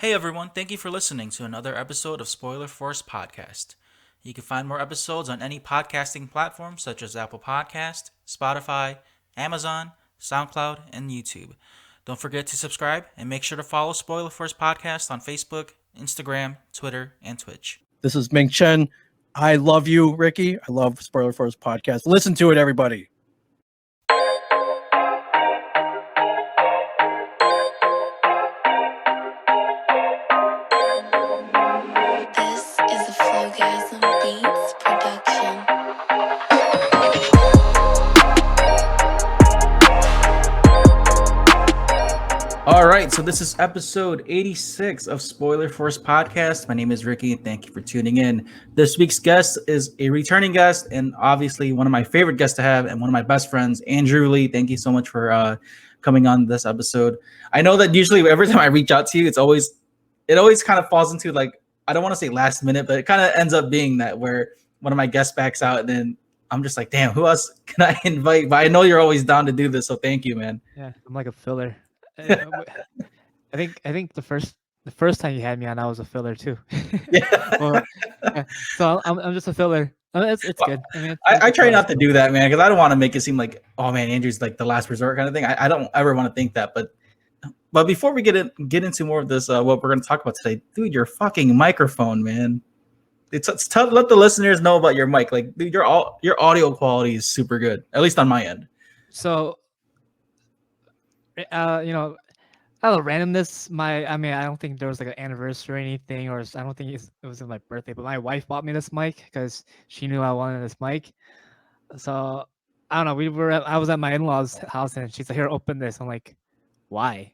Hey everyone, thank you for listening to another episode of Spoiler Force Podcast. You can find more episodes on any podcasting platform such as Apple Podcast, Spotify, Amazon, SoundCloud, and YouTube. Don't forget to subscribe and make sure to follow Spoiler Force Podcast on Facebook, Instagram, Twitter, and Twitch. This is Ming Chen. I love you, Ricky. I love Spoiler Force Podcast. Listen to it, everybody. This is a FlowGasm Beats production. All right, so this is episode 86 of Spoiler Force Podcast. My name is Ricky, and thank you for tuning in. This week's guest is a returning guest, and obviously one of my favorite guests to have, and one of my best friends, Andrew Lee. Thank you so much for coming on this episode. I know that usually every time I reach out to you, it always kind of falls into like, I don't want to say last minute, but it kind of ends up being that where one of my guests backs out, and then I'm just like, damn, who else can I invite? But I know you're always down to do this, so thank you, man. Yeah, I'm like a filler. I think the first time you had me on, I was a filler too. Yeah. Well, yeah. So I'm just a filler. It's good. I mean, I try not to do that, man, because I don't want to make it seem like, oh man, Andrew's like the last resort kind of thing. I don't ever want to think that. But before we get into more of this, what we're going to talk about today, dude, your fucking microphone, man. Let the listeners know about your mic. Like, dude, your audio quality is super good, at least on my end. So, out of randomness, I don't think there was like an anniversary or anything, or I don't think it was my birthday, but my wife bought me this mic because she knew I wanted this mic. So I don't know. I was at my in-laws' house, and she's like, "Here, open this." I'm like, "Why?"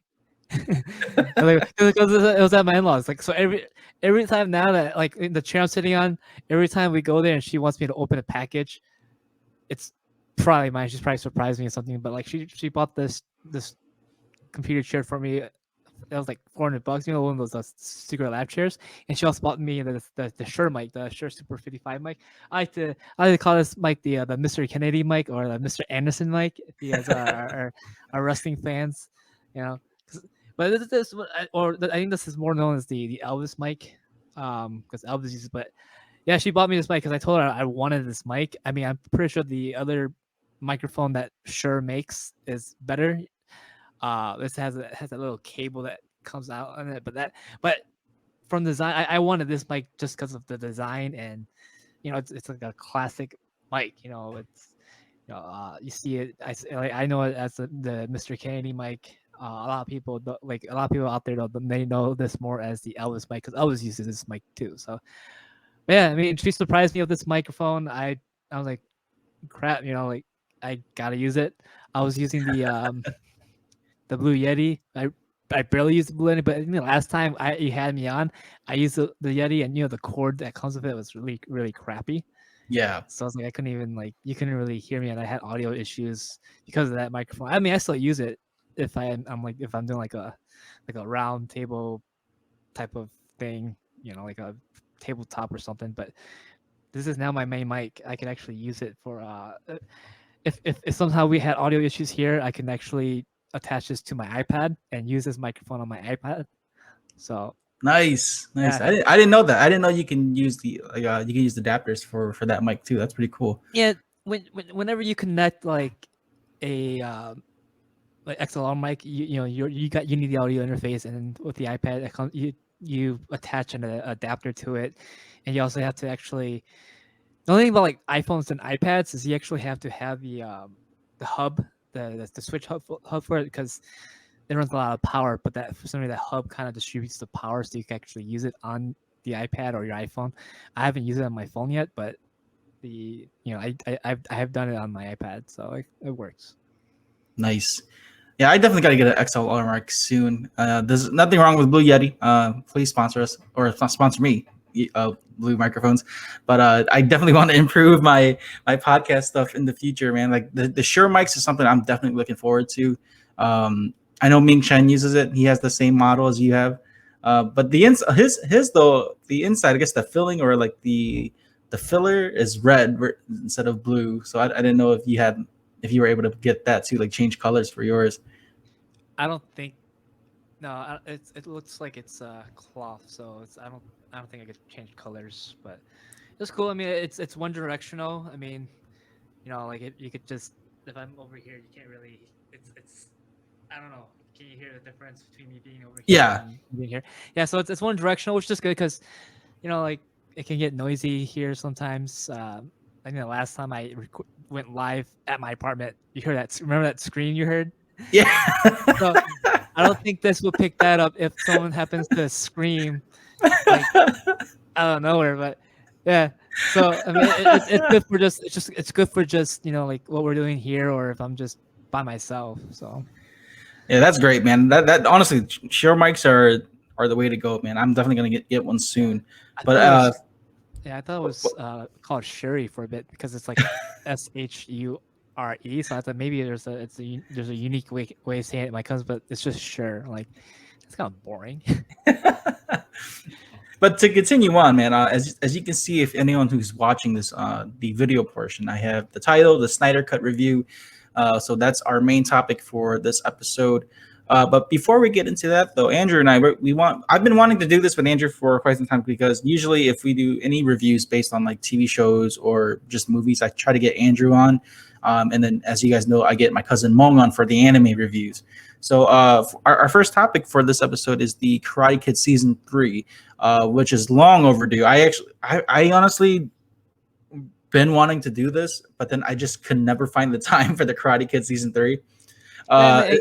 Because it was at my in-laws. Like, so every time now that like in the chair I'm sitting on, every time we go there and she wants me to open a package, it's probably mine. She's probably surprised me or something. But like she bought this computer chair for me. It was like $400, one of those secret lab chairs. And she also bought me the Shure mic, the Shure Super 55 mic. I like to call this mic the Mr. Kennedy mic, or the Mr. Anderson mic. If you guys are wrestling fans, you know. But I think this is more known as the Elvis mic, because Elvis uses. But yeah, she bought me this mic because I told her I wanted this mic. I mean, I'm pretty sure the other microphone that Shure makes is better. This has a little cable that comes out on it, but from design, I wanted this mic just because of the design, and it's like a classic mic. It's you see it. I know it as the Mr. Kennedy mic. A lot of people out there they know this more as the Elvis mic, because Elvis uses this mic too. So yeah, I mean, she surprised me with this microphone. I was like, crap, like I gotta use it. I was using the Blue Yeti. I barely used the Blue Yeti, but last time you had me on, I used the Yeti, and the cord that comes with it was really, really crappy. Yeah. So I was like, I couldn't even you couldn't really hear me, and I had audio issues because of that microphone. I mean, I still use it if I'm doing like a round table type of thing, like a tabletop or something. But this is now my main mic. I can actually use it for if somehow we had audio issues here, I can actually attach this to my iPad and use this microphone on my iPad. So Nice. Yeah. I didn't know that. I didn't know you can use the adapters for that mic too. That's pretty cool. yeah, whenever you connect like a like XLR mic, you need the audio interface, and then with the iPad, you attach an adapter to it, and you also have to actually. The only thing about like iPhones and iPads is you actually have to have the hub, the switch hub for it, because it runs a lot of power. But that for some reason, that hub kind of distributes the power, so you can actually use it on the iPad or your iPhone. I haven't used it on my phone yet, but I have done it on my iPad, so it works. Nice. Yeah, I definitely got to get an XLR mic soon. There's nothing wrong with Blue Yeti. Please sponsor us, or if not sponsor me, Blue microphones. But I definitely want to improve my podcast stuff in the future, man. Like the Shure mics is something I'm definitely looking forward to. I know Ming Chen uses it. He has the same model as you have. But the inside, I guess the filling, or like the filler is red instead of blue. So I didn't know if you were able to get that too, like change colors for yours. I don't think No, it looks like it's cloth, so it's I don't think I could change colors, but it's cool. I mean, it's one directional. I mean, like you could just if I'm over here, you can't really. It's I don't know. Can you hear the difference between me being over here Yeah. and being here? Yeah, so it's one directional, which is good because like it can get noisy here sometimes. I think the last time I went live at my apartment, you heard that? Remember that scream you heard? Yeah. So I don't think this will pick that up if someone happens to scream like out of nowhere. But yeah, so I mean, it's good for it's good for just like what we're doing here, or if I'm just by myself. So Yeah, that's great, man. That honestly, sure mics are the way to go, man. I'm definitely gonna get one soon. I But thought it was yeah, I thought it was called Shuri for a bit because it's like Shure. So I thought maybe there's a unique way of saying it in my cousins, but it's just sure. Like it's kind of boring. But to continue on, man, as you can see, if anyone who's watching this, the video portion, I have the title, the Snyder Cut review. So that's our main topic for this episode. But before we get into that, though, Andrew and I've been wanting to do this with Andrew for quite some time because usually if we do any reviews based on like TV shows or just movies, I try to get Andrew on. And then, as you guys know, I get my cousin Mong on for the anime reviews. So our first topic for this episode is the Karate Kid Season 3, which is long overdue. I honestly been wanting to do this, but then I just could never find the time for the Karate Kid Season 3. I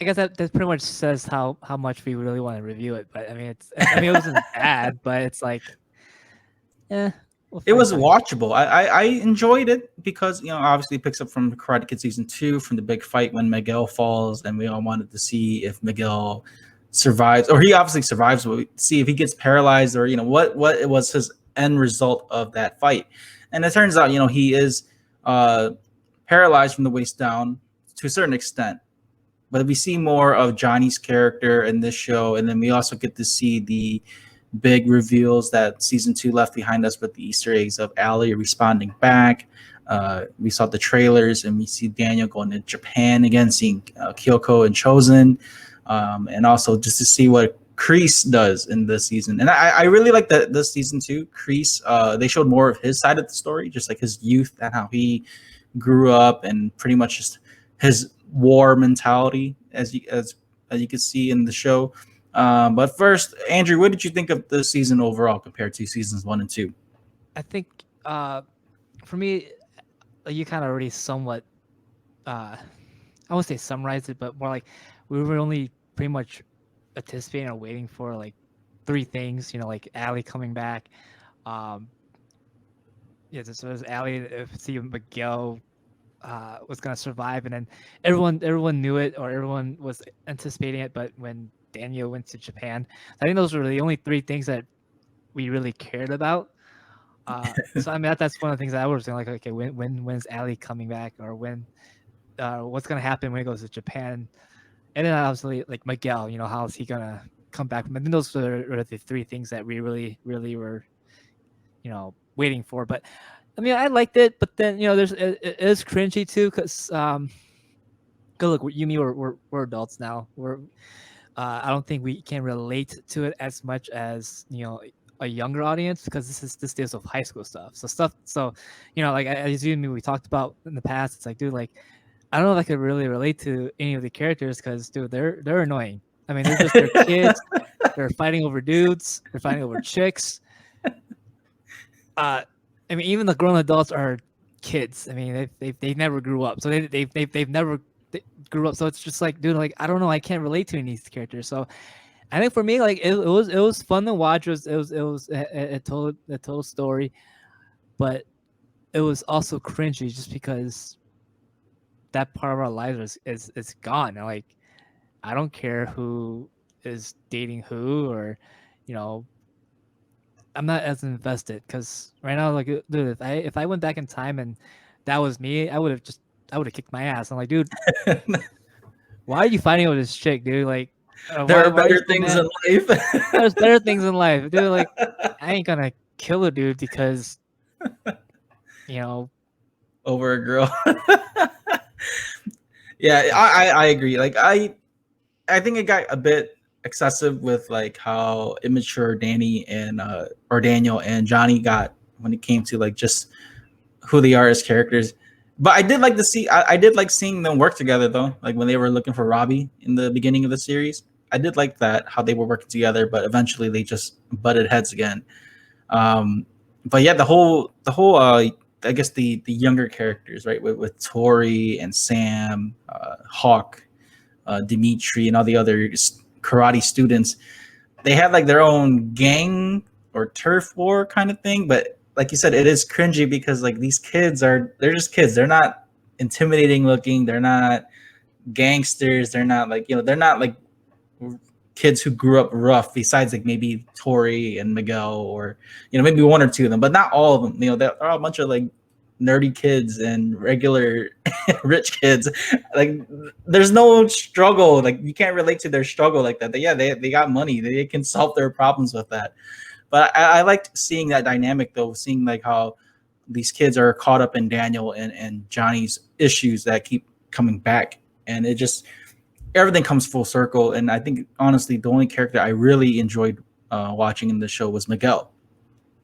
guess that pretty much says how much we really want to review it. But I mean, it wasn't bad, but it's like, it was watchable. I enjoyed it because obviously it picks up from Karate Kid Season 2 from the big fight when Miguel falls, and we all wanted to see if Miguel survives, or he obviously survives. But see if he gets paralyzed, or what was his end result of that fight. And it turns out he is paralyzed from the waist down to a certain extent. But we see more of Johnny's character in this show, and then we also get to see the big reveals that Season 2 left behind us with the Easter eggs of Allie responding back. We saw the trailers, and we see Daniel going to Japan again, seeing Kyoko and Chosen, and also just to see what Kreese does in this season. And I really like that this Season 2, Kreese, they showed more of his side of the story, just like his youth and how he grew up, and pretty much just his war mentality, as you can see in the show. But first, Andrew, what did you think of the season overall compared to seasons 1 and 2? I think for me, you kind of already somewhat, I won't say summarized it, but more like we were only pretty much anticipating or waiting for like 3 things, like Allie coming back. So it was Allie, see Miguel was gonna survive, and then everyone knew it, or everyone was anticipating it. But when Daniel went to Japan, I think those were the only 3 things that we really cared about. So I mean that's one of the things that I was like, okay, when's Allie coming back, or what's gonna happen when he goes to Japan, and then obviously like Miguel, how is he gonna come back? I think those were the 3 things that we really were, waiting for. But I mean, I liked it, but then it is cringy too, because good look, you and me, we're adults now. I don't think we can relate to it as much as a younger audience, because this deals with high school stuff. So like as you and me we talked about in the past, it's like, dude, like I don't know if I could really relate to any of the characters, because dude, they're annoying. I mean, they're kids. They're fighting over dudes. They're fighting over chicks. I mean, even the grown adults are kids. I mean, they never grew up, so they've never grew up. So it's just like, dude, like I don't know, I can't relate to any of these characters. So I think for me, like it was fun to watch. It was a total story, but it was also cringy just because that part of our lives is gone. Like I don't care who is dating who, or I'm not as invested, because right now, like, dude, if I went back in time and that was me, I would have kicked my ass. I'm like, dude, why are you fighting with this chick, dude? Like, there are better things in life. There's better things in life, dude. Like, I ain't gonna kill a dude because, over a girl. Yeah, I agree. Like I think it got a bit excessive with like how immature Danny and or Daniel and Johnny got when it came to like just who they are as characters. But I did like to see I did like seeing them work together though. Like when they were looking for Robbie in the beginning of the series. I did like that how they were working together, but eventually they just butted heads again. But yeah, the whole I guess the younger characters, right, with Tori and Sam, Hawk, Dimitri, and all the other karate students, they had like their own gang or turf war kind of thing. But like you said, it is cringy because like these kids they're just kids. They're not intimidating looking. They're not gangsters. They're not like they're not like kids who grew up rough. Besides like maybe Tori and Miguel, or maybe one or two of them, but not all of them. They're all a bunch of like nerdy kids and regular rich kids. Like there's no struggle. Like you can't relate to their struggle like that. They got money. They can solve their problems with that. But I liked seeing that dynamic though, seeing like how these kids are caught up in Daniel and Johnny's issues that keep coming back, and it just everything comes full circle. And I think honestly the only character I really enjoyed watching in the show was Miguel,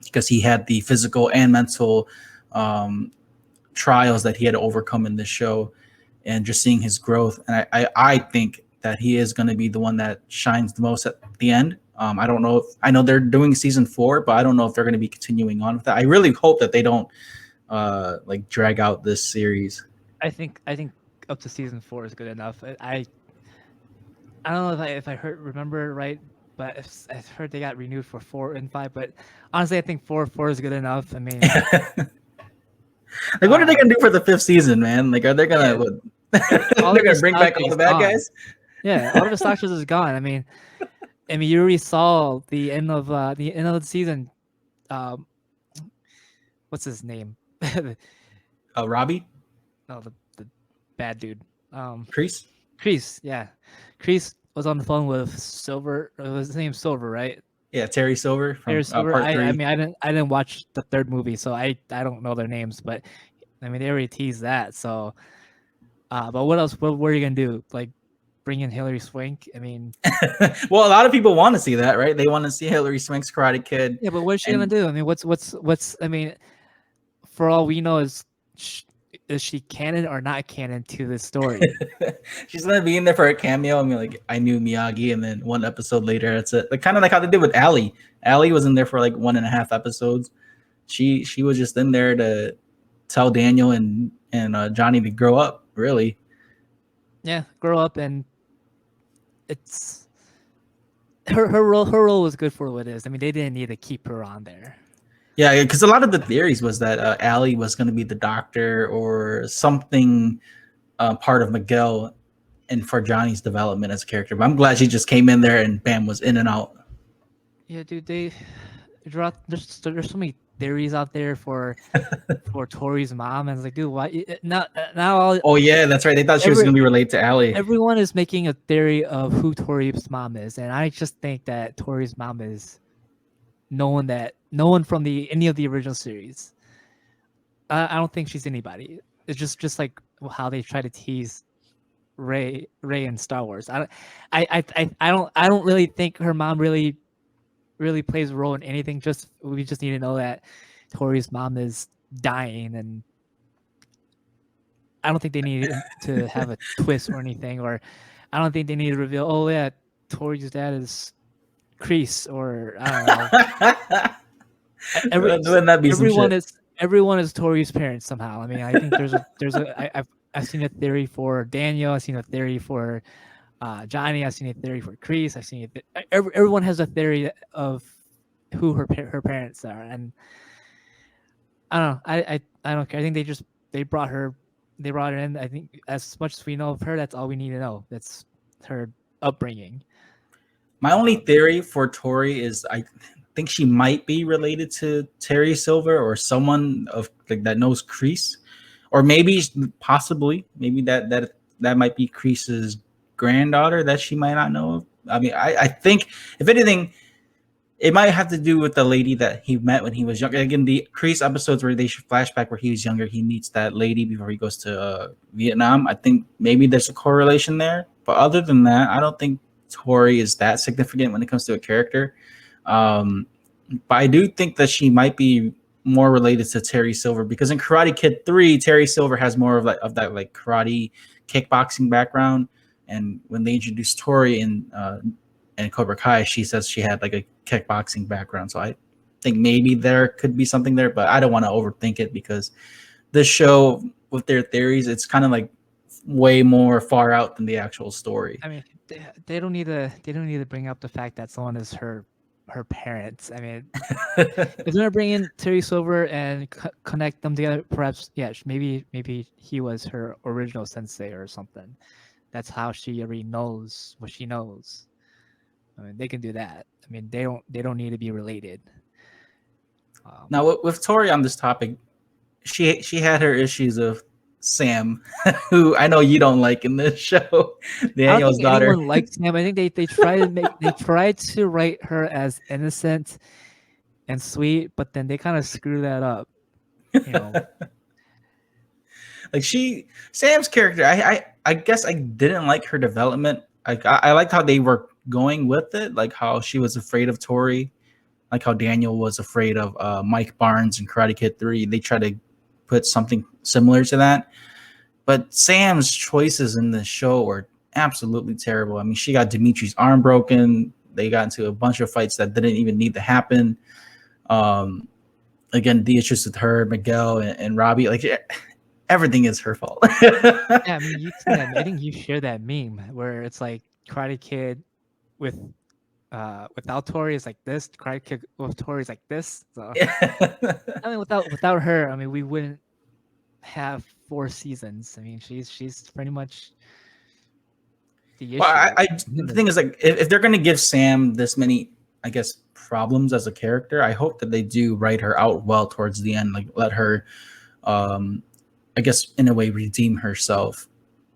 because he had the physical and mental trials that he had to overcome in this show, and just seeing his growth. And I think that he is going to be the one that shines the most at the end. I don't know I know they're doing season 4, but I don't know if they're going to be continuing on with that. I really hope that they don't like drag out this series. I think up to season 4 is good enough. I don't know if I remember right, but I've heard they got renewed for 4 and 5. But honestly, I think 4 is good enough. I mean, like what are they gonna do for the 5th season, man? Like are they gonna they're gonna bring back all the bad guys? Yeah, all of the Slashes is gone. I mean, you already saw the end of the season. What's his name? Robbie? No, the bad dude. Kreese? Yeah. Kreese was on the phone with Silver. His name's Silver, right? Yeah, Terry Silver from Terry Silver. part 3. I mean, I didn't watch the 3rd movie, so I don't know their names, but I mean, they already teased that. So, but what else? What were you gonna do? Like, bring in Hilary Swank? I mean, well, a lot of people want to see that, right? They want to see Hilary Swank's Karate Kid. Yeah, but what's she gonna do? I mean, what's? I mean, for all we know, is she canon or not canon to this story? She's gonna be in there for a cameo. I mean, like I knew Miyagi, and then one episode later, that's it. Like kind of like how they did with Allie. Allie was in there for like 1.5 episodes. She was just in there to tell Daniel and Johnny to grow up. Really. Yeah, grow up, and it's her role was good for what it is. I mean, they didn't need to keep her on there. Yeah, because a lot of the theories was that Allie was going to be the doctor or something, part of Miguel, and for Johnny's development as a character. But I'm glad she just came in there and bam, was in and out. Yeah, dude, there's so many theories out there for Tori's mom, and it's like, dude, why now? Oh yeah, that's right. They thought she was going to be related to Allie. Everyone is making a theory of who Tori's mom is, and I just think that Tori's mom is no one from any of the original series. I don't think she's anybody. It's just like how they try to tease Rey in Star Wars. I don't really think her mom really plays a role in anything. We just need to know that Tori's mom is dying, and I don't think they need to have a twist or anything, or I don't think they need to reveal, oh yeah, Tori's dad is Kreese, or I don't know. Everyone is Tori's parents somehow. I mean, I think I've seen a theory for Daniel. I've seen a theory for Johnny. I've seen a theory for Kreese. I've seen everyone has a theory of who her parents are, and I don't know. I don't care. I think they brought her in. I think as much as we know of her, that's all we need to know. That's her upbringing. My only theory for Tori is I think she might be related to Terry Silver or someone of like that knows Kreese, or maybe possibly that might be Kreese's granddaughter that she might not know of. I mean, I think if anything, it might have to do with the lady that he met when he was young. Again, the Kreese episodes where they flashback where he was younger, he meets that lady before he goes to Vietnam. I think maybe there's a correlation there, but other than that, I don't think Tori is that significant when it comes to a character. Um, but I do think that she might be more related to Terry Silver because in Karate Kid 3, Terry Silver has more of that like karate kickboxing background. And when they introduced Tori in Cobra Kai, she says she had like a kickboxing background. So I think maybe there could be something there, but I don't want to overthink it because this show with their theories, it's kind of like way more far out than the actual story. I mean, they don't need to bring up the fact that someone is her parents. I mean, if they're gonna bring in Terry Silver and connect them together, perhaps maybe he was her original sensei or something. That's how she already knows what she knows. I mean, they can do that. I mean, they don't need to be related. Now with Tori on this topic, she had her issues of Sam, who I know you don't like in this show, I don't Daniel's think daughter. anyone likes Sam. I think they tried to write her as innocent and sweet, but then they kind of screw that up. You know, Like Sam's character, I guess I didn't like her development. I liked how they were going with it, like how she was afraid of Tori, like how Daniel was afraid of Mike Barnes in Karate Kid 3. They try to put something similar to that. But Sam's choices in this show were absolutely terrible. I mean, she got Dimitri's arm broken. They got into a bunch of fights that didn't even need to happen. Again, the issues with her, Miguel, and Robbie, like everything is her fault. yeah, I mean, you see that. I think you share that meme where it's like Karate Kid with without Tori is like this, Karate Kid with Tori is like this. So I mean, without her, I mean, we wouldn't have 4 seasons. I mean, she's pretty much the issue. Well, the thing is, like, if they're going to give Sam this many, I guess, problems as a character, I hope that they do write her out well towards the end, like let her, I guess, in a way, redeem herself,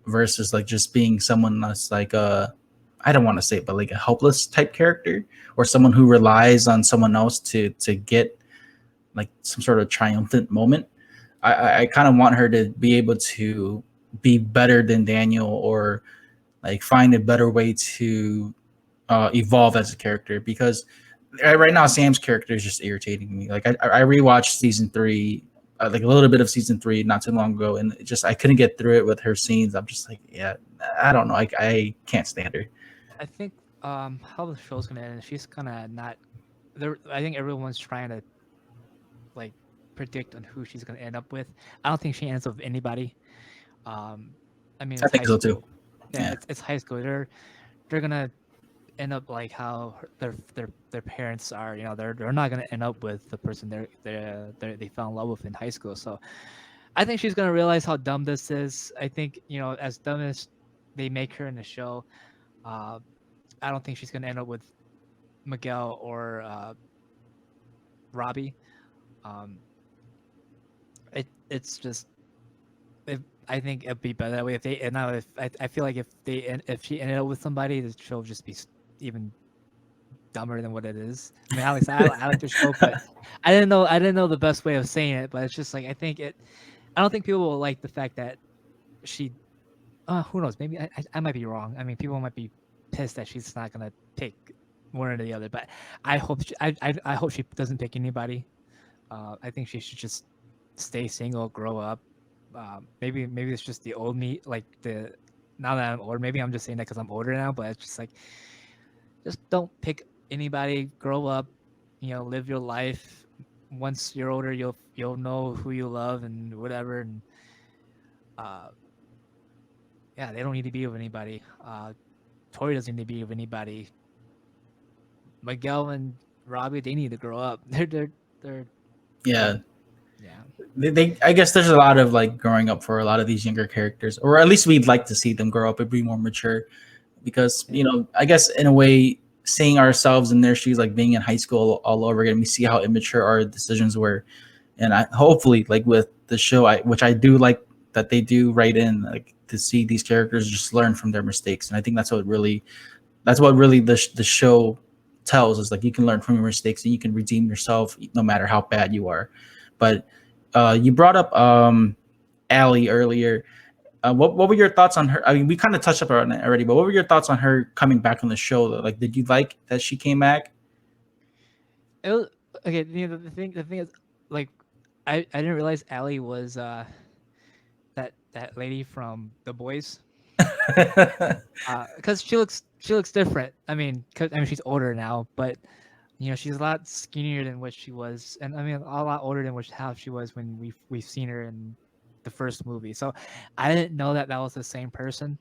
versus like just being someone that's like I don't want to say it, but like a helpless type character, or someone who relies on someone else to get like some sort of triumphant moment. I kind of want her to be able to be better than Daniel, or like find a better way to evolve as a character, because right now Sam's character is just irritating me. Like I rewatched season 3, like a little bit of season 3 not too long ago, and I couldn't get through it with her scenes. I'm just like, yeah, I don't know. I can't stand her. I think how the show's gonna end. She's gonna not. There, I think everyone's trying to like predict on who she's gonna end up with. I don't think she ends up with anybody. I mean, I it's think high so school. too. Yeah, Yeah. it's high school. They're gonna end up like how their parents are. You know, they're not gonna end up with the person they fell in love with in high school. So I think she's gonna realize how dumb this is. I think, you know, as dumb as they make her in the show, I don't think she's gonna end up with Miguel or Robbie. It's just, I think it'd be better that way if they. And now if I feel like if she ended up with somebody, the show would just be even dumber than what it is. I mean, at least I like the show, but I didn't know the best way of saying it. But it's just like, I don't think people will like the fact that she. Who knows? Maybe I might be wrong. I mean, people might be pissed that she's not gonna pick one or the other. But I hope I hope she doesn't pick anybody. I think she should just stay single, grow up. Maybe it's just the old me, like now that I'm older. Maybe I'm just saying that because I'm older now. But it's just like, just don't pick anybody. Grow up, you know, live your life. Once you're older, you'll know who you love and whatever. And yeah, they don't need to be with anybody. Tori doesn't need to be with anybody. Miguel and Robbie, they need to grow up. They're Yeah. yeah. They I guess there's a lot of like growing up for a lot of these younger characters, or at least we'd like to see them grow up and be more mature, because, you know, I guess in a way, seeing ourselves in their shoes, like being in high school all over again, we see how immature our decisions were. And I hopefully, like with the show, which I do like that they do write in, like to see these characters just learn from their mistakes. And I think that's what really the show tells us, like you can learn from your mistakes and you can redeem yourself no matter how bad you are. But you brought up Allie earlier. what were your thoughts on her? I mean, we kind of touched up on it already, but what were your thoughts on her coming back on the show? Though? Like, did you like that she came back? It was, okay. The thing is, like, I didn't realize Allie was that lady from The Boys. Because she looks different. I mean, she's older now, but she's a lot skinnier than what she was, and I mean a lot older than how she was when we've seen her in the first movie. So I didn't know that was the same person.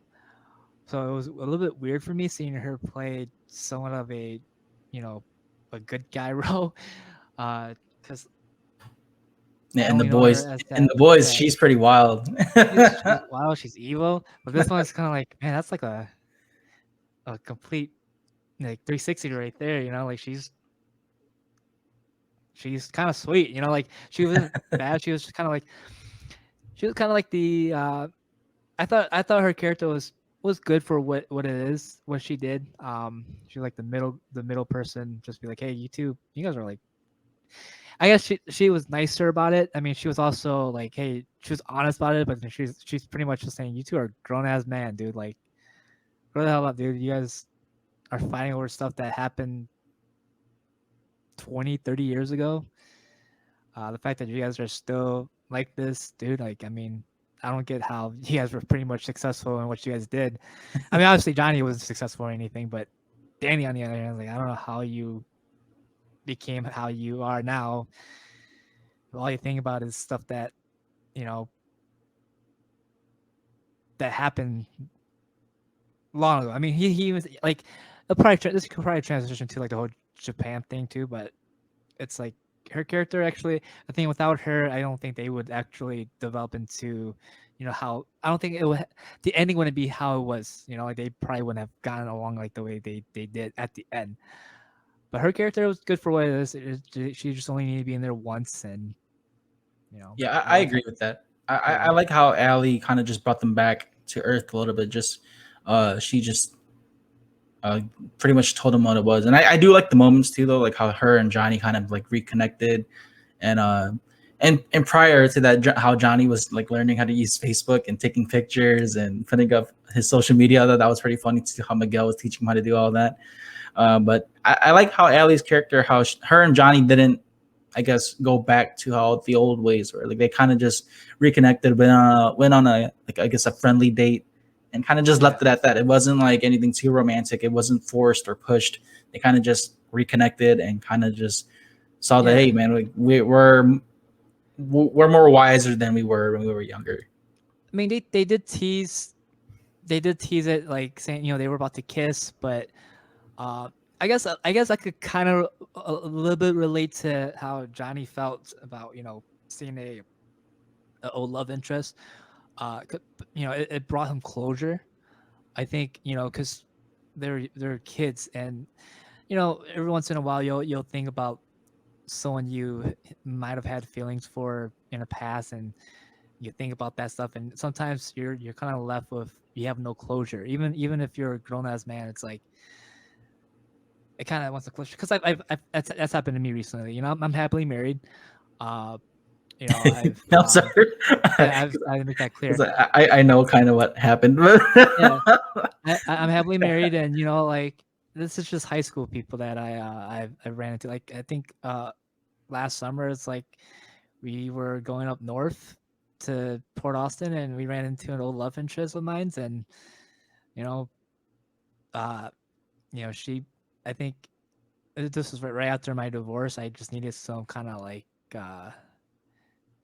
So it was a little bit weird for me seeing her play somewhat of you know, a good guy role, because Yeah, I and the only know her boys, as and that. the boys, Yeah, she's pretty wild. she's wow, she's evil. But this one is kind of like, man, that's like a complete like 360 right there. Like she's kind of sweet. Like she wasn't bad. She was kind of like the. I thought her character was good for what it is, what she did. She was like the middle person, just be like, hey, you guys are like. I guess she was nicer about it. I mean, she was also like, hey, she was honest about it, but she's pretty much just saying, you two are grown ass man, dude. Like, grow the hell up, dude. You guys are fighting over stuff that happened 20, 30 years ago. The fact that you guys are still like this, dude, like, I mean, I don't get how you guys were pretty much successful in what you guys did. I mean, obviously Johnny wasn't successful or anything, but Danny on the other hand, like, I don't know how you became how you are now. All you think about is stuff that, you know, that happened long ago. I mean, he was like, this could probably transition to like the whole Japan thing too, but it's like her character actually, I think without her, I don't think they would actually develop into, how, I don't think the ending wouldn't be how it was, like they probably wouldn't have gotten along like the way they did at the end. But her character was good for what it is. She just only needed to be in there once, and Yeah, I I like agree it. with that. I Yeah, like how Allie kind of just brought them back to Earth a little bit. Just she just uh, pretty much told them what it was, and I do like the moments too, though, like how her and Johnny kind of like reconnected, and and prior to that, how Johnny was like learning how to use Facebook and taking pictures and putting up his social media. I thought that was pretty funny to see how Miguel was teaching him how to do all that. But I like how Allie's character, how her and Johnny didn't, I guess, go back to how the old ways were. Like they kind of just reconnected, went on a like I guess a friendly date, and kind of just yeah, left it at that. It wasn't like anything too romantic. It wasn't forced or pushed. They kind of just reconnected and kind of just saw that, yeah. hey man, we're more wiser than we were when we were younger. I mean, they did tease it, like saying they were about to kiss, but uh, I guess I could kind of a little bit relate to how Johnny felt about seeing a old love interest. It brought him closure. I think because they're kids, and every once in a while you'll think about someone you might have had feelings for in the past, and you think about that stuff, and sometimes you're kind of left with, you have no closure, even if you're a grown ass man. It's like it kind of wants a closure, because that's happened to me recently. I'm happily married. uh I've No, sir. yeah, I make that clear. 'Cause I know kind of what happened. Yeah, I'm happily married, and like, this is just high school people that I ran into. Like, I think last summer, it's like we were going up north to Port Austin, and we ran into an old love interest of mine, and you know uh she, I think this was right after my divorce. I just needed some kind of like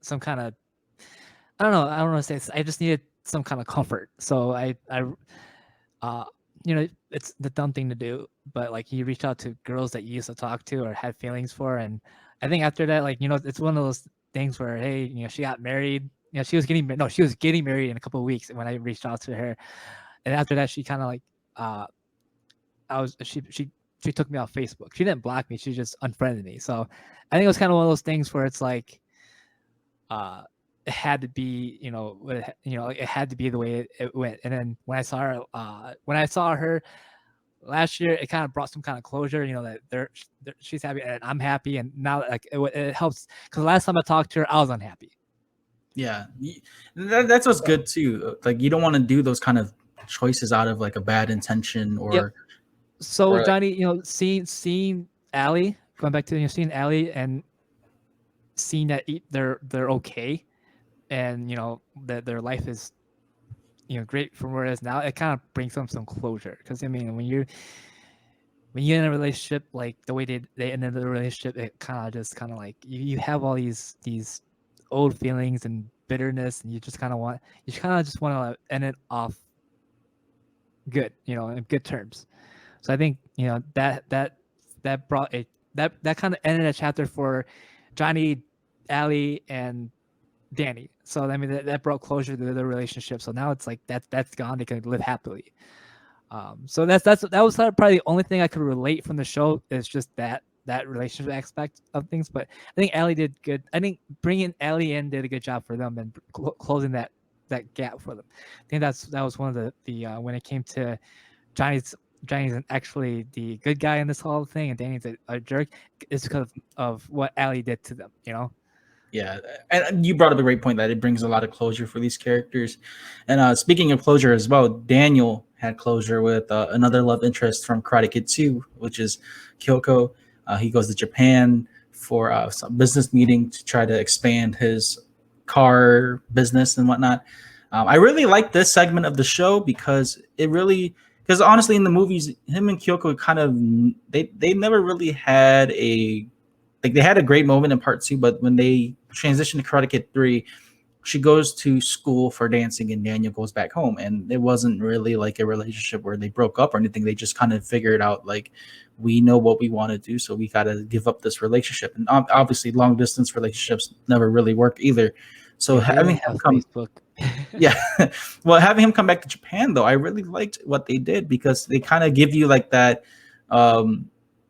some kind of, I don't know to say this, I just needed some kind of comfort. So I uh it's the dumb thing to do, but like, you reach out to girls that you used to talk to or had feelings for, and I think after that, like, it's one of those things where, hey, she got married. She was getting married in a couple of weeks when I reached out to her, and after that, she kind of like, I was she took me off Facebook. She didn't block me, she just unfriended me. So I think it was kind of one of those things where it's like, uh it had to be, like, it had to be the way it went. And then when I saw her last year, it kind of brought some kind of closure, that she's happy and I'm happy, and now, like, it helps, because last time I talked to her, I was unhappy. Yeah, that's what's good too. Like you don't want to do those kind of choices out of like a bad intention Yep. or So or like, Johnny, seeing Allie, going back to seeing Allie and seeing that they're okay, and that their life is great from where it is now, it kind of brings them some closure. Because I mean, when you're in a relationship, like the way they ended the relationship, it kind of like you have all these old feelings and bitterness, and you just kind of just want to end it off good, in good terms. So I think that brought that kind of ended a chapter for Johnny, Allie, and Danny. So I mean that brought closure to the relationship. So now it's like that's gone. They can live happily. So that was probably the only thing I could relate from the show is just that relationship aspect of things. But I think Allie did good. I think bringing Allie in did a good job for them and closing that gap for them. I think that was one of the when it came to Johnny's actually the good guy in this whole thing, and Danny's a jerk. It's because of what Allie did to them. yeah, and you brought up a great point that it brings a lot of closure for these characters. And speaking of closure as well, Daniel had closure with another love interest from Karate Kid 2, which is Kyoko. He goes to Japan for some business meeting to try to expand his car business and whatnot. I really like this segment of the show because because honestly in the movies, him and Kyoko kind of they never really had they had a great moment in part 2, but when they transition to Karate Kid 3, she goes to school for dancing and Daniel goes back home. And it wasn't really like a relationship where they broke up or anything. They just kind of figured out like, we know what we want to do, so we got to give up this relationship. And obviously, long distance relationships never really work either. So having him come, Facebook. yeah, well, having him come back to Japan though, I really liked what they did because they kind of give you like that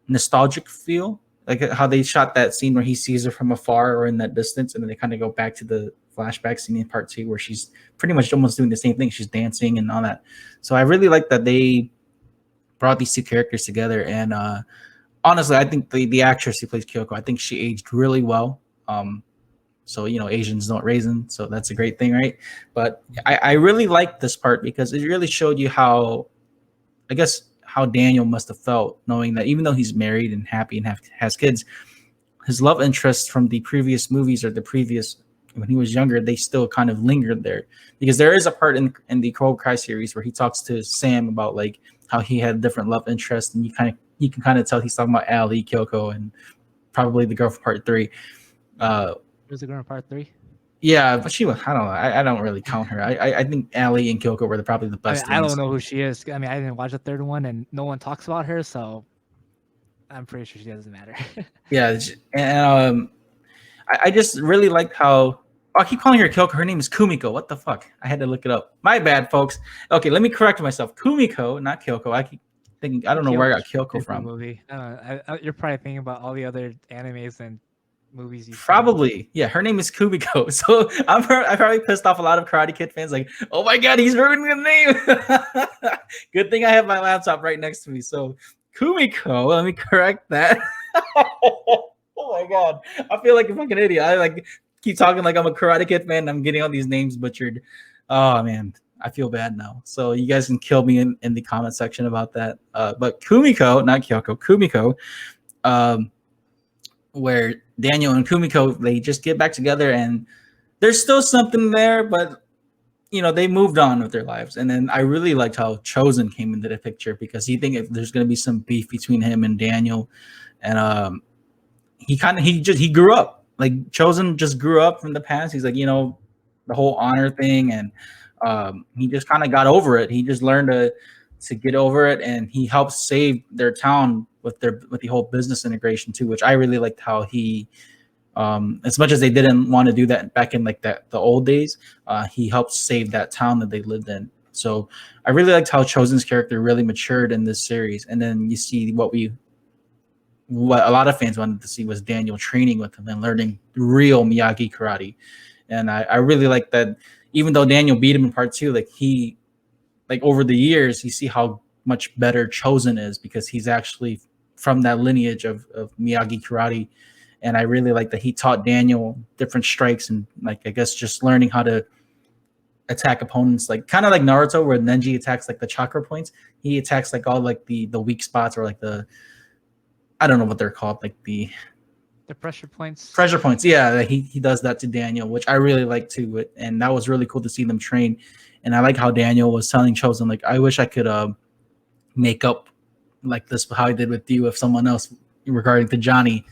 nostalgic feel, like how they shot that scene where he sees her from afar or in that distance, and then they kind of go back to the flashback scene in part 2 where she's pretty much almost doing the same thing. She's dancing and all that. So I really like that they brought these two characters together. And honestly, I think the actress who plays Kyoko, I think she aged really well. So Asians don't raisin, so that's a great thing, right? But I really like this part because it really showed you how, I guess, how Daniel must have felt knowing that even though he's married and happy and has kids, his love interests from the previous movies or the previous when he was younger, they still kind of lingered there. Because there is a part in the Cobra Kai series where he talks to Sam about like how he had different love interests, and you can kind of tell he's talking about Ali, Kyoko, and probably the girl from part 3. There's a girl in part 3. Yeah, but she was, I don't know. I don't really count her. I think Ali and Kyoko were probably the best. I don't know who she is. I mean, I didn't watch the third one, and no one talks about her, so I'm pretty sure she doesn't matter. Yeah, and I just really liked how I keep calling her Kyoko. Her name is Kumiko. What the fuck? I had to look it up. My bad, folks. Okay, let me correct myself. Kumiko, not Kyoko. I keep thinking I don't know where I got Kyoko from. Movie. You're probably thinking about all the other animes and movies you've Probably, yeah. Her name is Kumiko. So I probably pissed off a lot of Karate Kid fans. Like, oh my god, he's ruining the name. Good thing I have my laptop right next to me. So Kumiko, let me correct that. Oh my god, I feel like a fucking idiot. I like keep talking like I'm a Karate Kid fan. And I'm getting all these names butchered. Oh man, I feel bad now. So you guys can kill me in the comment section about that. But Kumiko, not Kyoko, Kumiko, where Daniel and Kumiko, they just get back together and there's still something there, but they moved on with their lives. And then I really liked how Chosen came into the picture because he think if there's going to be some beef between him and Daniel, and he grew up. Like Chosen just grew up from the past. He's like, the whole honor thing, and he just kind of got over it. He just learned to get over it, and he helped save their town with the whole business integration too, which I really liked how he, as much as they didn't want to do that back in like the old days, he helped save that town that they lived in. So I really liked how Chosen's character really matured in this series. And then you see what a lot of fans wanted to see was Daniel training with him and learning real Miyagi karate. And I really like that even though Daniel beat him in part 2, like over the years, you see how much better Chosen is because he's actually from that lineage of Miyagi karate. and I really like that he taught Daniel different strikes and like I guess just learning how to attack opponents, like kind of like Naruto, where Nenji attacks like the chakra points. He attacks like all like the weak spots or like the I don't know what they're called, like the pressure points. pressure points. Yeah, he does that to Daniel, which I really like too. And that was really cool to see them train. And I like how Daniel was telling Chosen, like, I wish I could make up like this how I did with you with someone else regarding to Johnny.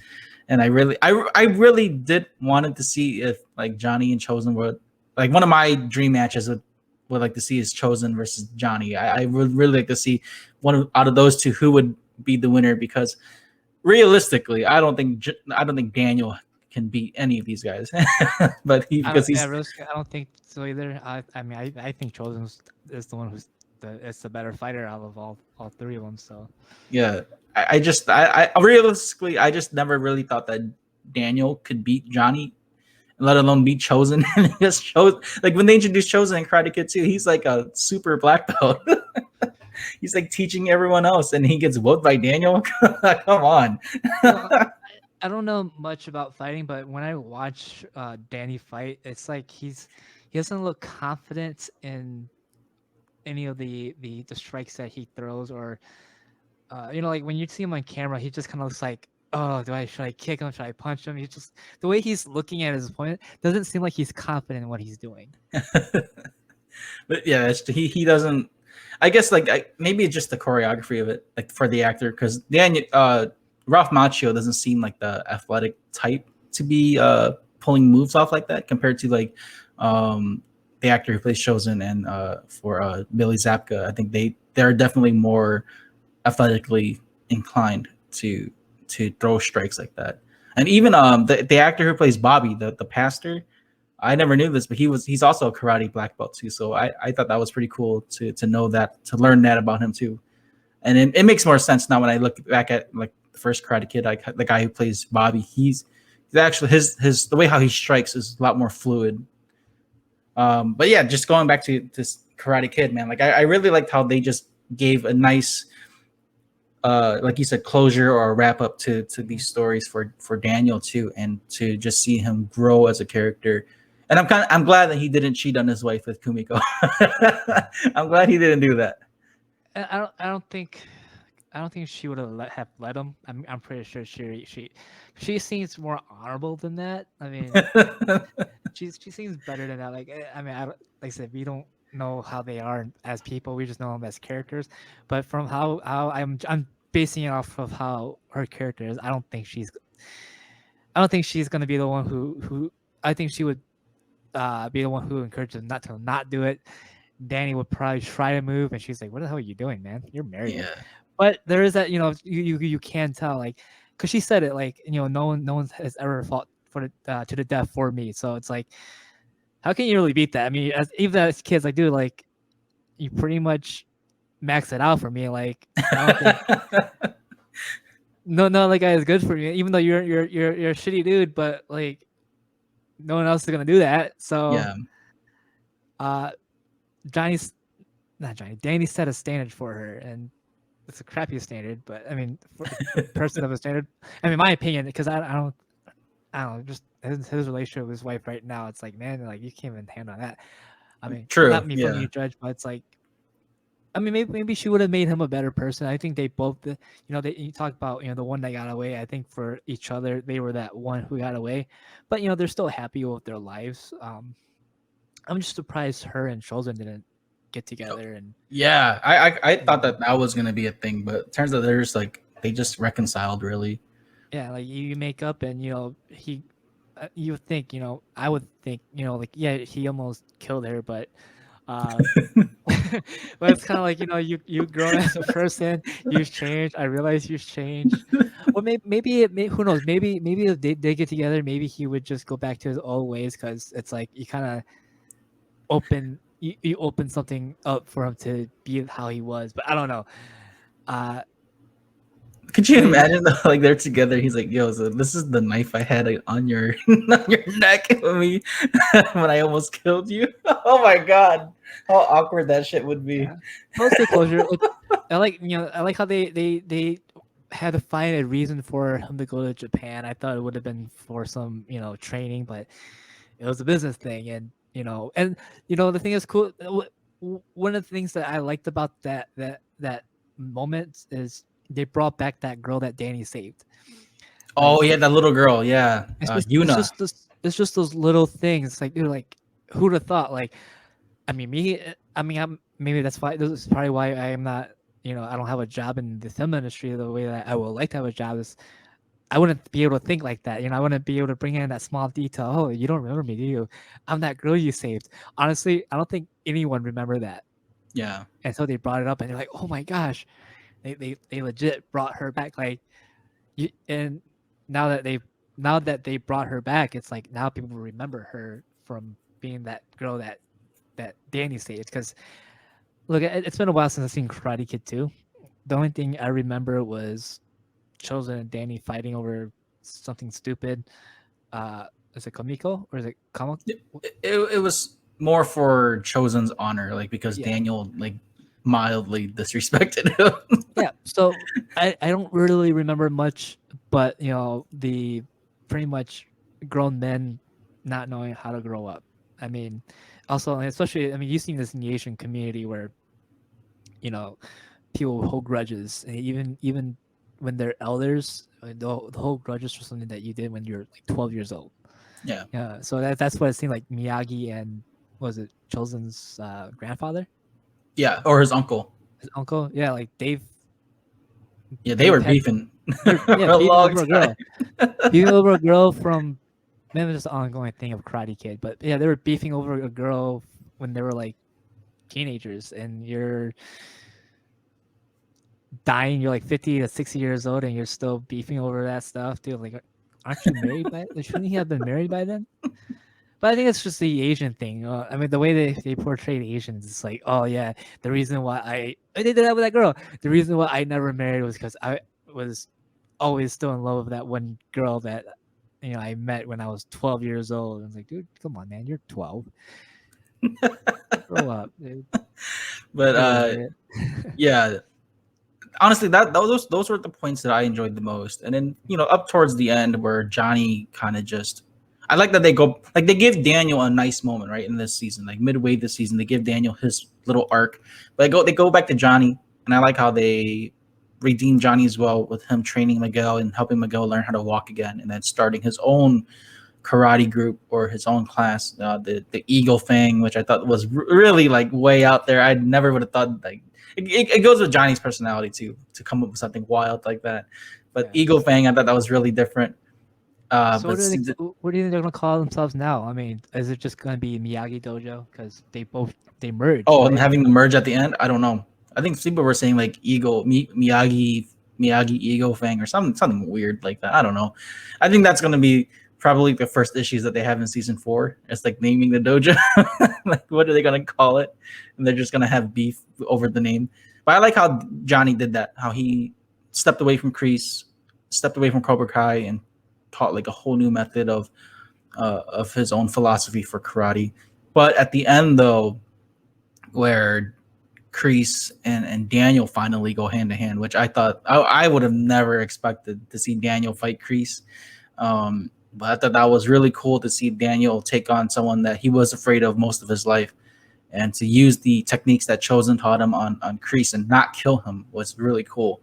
And I really did wanted to see if like Johnny and Chosen were like one of my dream matches would like to see is Chosen versus Johnny. I would really like to see out of those two who would be the winner, because realistically, I don't think Daniel can beat any of these guys. But I don't think so either. I mean, I think Chosen is the one who's the better fighter out of all three of them. So yeah, I realistically I just never really thought that Daniel could beat Johnny, let alone beat Chosen. And just shows like when they introduced Chosen in Karate Kid 2, he's like a super black belt. He's like teaching everyone else, and he gets whooped by Daniel. Come on. Well, I don't know much about fighting, but when I watch Danny fight, it's like he doesn't look confident in any of the strikes that he throws, or like when you see him on camera, he just kind of looks like, oh, should I kick him? Should I punch him? He's just the way he's looking at his opponent doesn't seem like he's confident in what he's doing. But yeah, he doesn't. I guess like maybe it's just the choreography of it, like for the actor, because Daniel Ralph Macchio doesn't seem like the athletic type to be pulling moves off like that compared to like the actor who plays Chosen and for Billy Zabka. I think they're definitely more athletically inclined to throw strikes like that. And even the actor who plays Bobby, the pastor, I never knew this, but he's also a karate black belt too. So I thought that was pretty cool to know that, to learn that about him too. And it makes more sense now when I look back at like the first Karate Kid, like the guy who plays Bobby, he's actually his the way how he strikes is a lot more fluid. But yeah, just going back to this Karate Kid, man, like I really liked how they just gave a nice like you said, closure or a wrap up to these stories for Daniel too, and to just see him grow as a character. And I'm glad that he didn't cheat on his wife with Kumiko. I'm glad he didn't do that. I don't think she would have let him. I'm pretty sure she seems more honorable than that. I mean, she seems better than that. Like I mean, like I said, we don't know how they are as people. We just know them as characters. But from how I'm basing it off of how her character is, I don't think she's gonna be the one who I think she would be the one who encourages him not do it. Danny would probably try to move, and she's like, "What the hell are you doing, man? You're married." Yeah. But there is that, you can tell, like, because she said it, like, no one has ever fought for to the death for me. So it's like, how can you really beat that? I mean, even as kids, like, dude, like, you pretty much max it out for me. Like, I don't think no, like, guy is good for me, even though you're a shitty dude, but like, no one else is gonna do that. So Yeah. Danny set a standard for her, and it's a crappy standard, but I mean, for a person of a standard, I mean, my opinion, because I don't know, just his relationship with his wife right now, it's like, man, like, you can't even handle that. I mean, True. not me from you judge, but it's like, I mean, maybe she would have made him a better person. I think they both, you talk about, the one that got away. I think for each other, they were that one who got away, but they're still happy with their lives. I'm just surprised her and Chosen didn't get together. And yeah, I thought that was gonna be a thing, but it turns out there's like they just reconciled really. Yeah, like you make up, and he, you would think, I would think, like, yeah, he almost killed her, but but it's kind of like, you grow as a person, you've changed. I realize you've changed. Well, maybe who knows? Maybe if they get together, maybe he would just go back to his old ways, because it's like you kind of you open something up for him to be how he was. But I don't know. Could you imagine though, like they're together? He's like, "Yo, so this is the knife I had on your on your neck when I almost killed you." Oh my god, how awkward that shit would be. Yeah. Full disclosure, I like how they had to find a reason for him to go to Japan. I thought it would have been for some, training, but it was a business thing, and the thing is cool. One of the things that I liked about that moment is they brought back that girl that Danny saved. Oh yeah, that little girl. Yeah, Yuna. It's just those little things. Like, dude, like who'd have thought? Like, I mean, maybe that's why. This is probably why I am not. I don't have a job in the film industry the way that I would like to have a job. Is I wouldn't be able to think like that. I wouldn't be able to bring in that small detail. Oh, you don't remember me, do you? I'm that girl you saved. Honestly, I don't think anyone remember that Yeah, until they brought it up, and they're like, oh my gosh, they legit brought her back. Like, and now that they brought her back, it's like now people remember her from being that girl that Danny saved. Because look, it's been a while since I've seen Karate Kid 2. The only thing I remember was Chosen and Danny fighting over something stupid. Is it Komiko or is it Kamiko? it was more for Chosen's honor, like because Yeah. Daniel like mildly disrespected him. Yeah. So I don't really remember much, but the pretty much grown men not knowing how to grow up. I mean, also, especially, you've seen this in the Asian community where people hold grudges, and even when they're elders, they'll hold grudges for something that you did when you're like 12 years old. Yeah, Yeah. So that's what it seemed like Miyagi and was it Chosen's grandfather, yeah, or his uncle. his uncle? Yeah, like Yeah, they were had- beefing yeah, for a beefing long over a time. girl. Beefing over a girl from maybe just an ongoing thing of Karate Kid, but yeah, they were beefing over a girl when they were like teenagers, and you're dying. You're like 50 to 60 years old, and you're still beefing over that stuff, dude. Like, aren't you married by? Shouldn't he have been married by then? But I think it's just the Asian thing. The way they portrayed Asians, it's like, oh yeah, the reason why I did that with that girl. The reason why I never married was because I was always still in love with that one girl that I met when I was 12 years old. I was like, dude, come on, man, you're 12. Grow up, dude. But Anyway, yeah, honestly, those were the points that I enjoyed the most. And then up towards the end where Johnny kind of just, I like that they go like they give Daniel a nice moment right in this season, like midway this season, they give Daniel his little arc. But they go back to Johnny, and I like how they redeem Johnny as well with him training Miguel and helping Miguel learn how to walk again, and then starting his own karate group or his own class, the Eagle thing, which I thought was really like way out there. I never would have thought like it goes with Johnny's personality too to come up with something wild like that. But yeah. Eagle Fang, I thought that was really different. So what do you think they're gonna call themselves now? Is it just gonna be Miyagi Dojo because they merged? Oh, right? and having the merge at the end, I don't know. I think people were saying like Miyagi Eagle Fang or something weird like that. I don't know. I think that's gonna be probably the first issues that they have in season 4. It's like naming the dojo. Like, what are they gonna call it? And they're just gonna have beef over the name. But I like how Johnny did that. How he stepped away from Kreese, stepped away from Cobra Kai, and taught like a whole new method of his own philosophy for karate. But at the end, though, where Kreese and Daniel finally go hand to hand, which I thought I would have never expected to see Daniel fight Kreese. But I thought that was really cool to see Daniel take on someone that he was afraid of most of his life, and to use the techniques that Chosen taught him on Kreese and not kill him was really cool.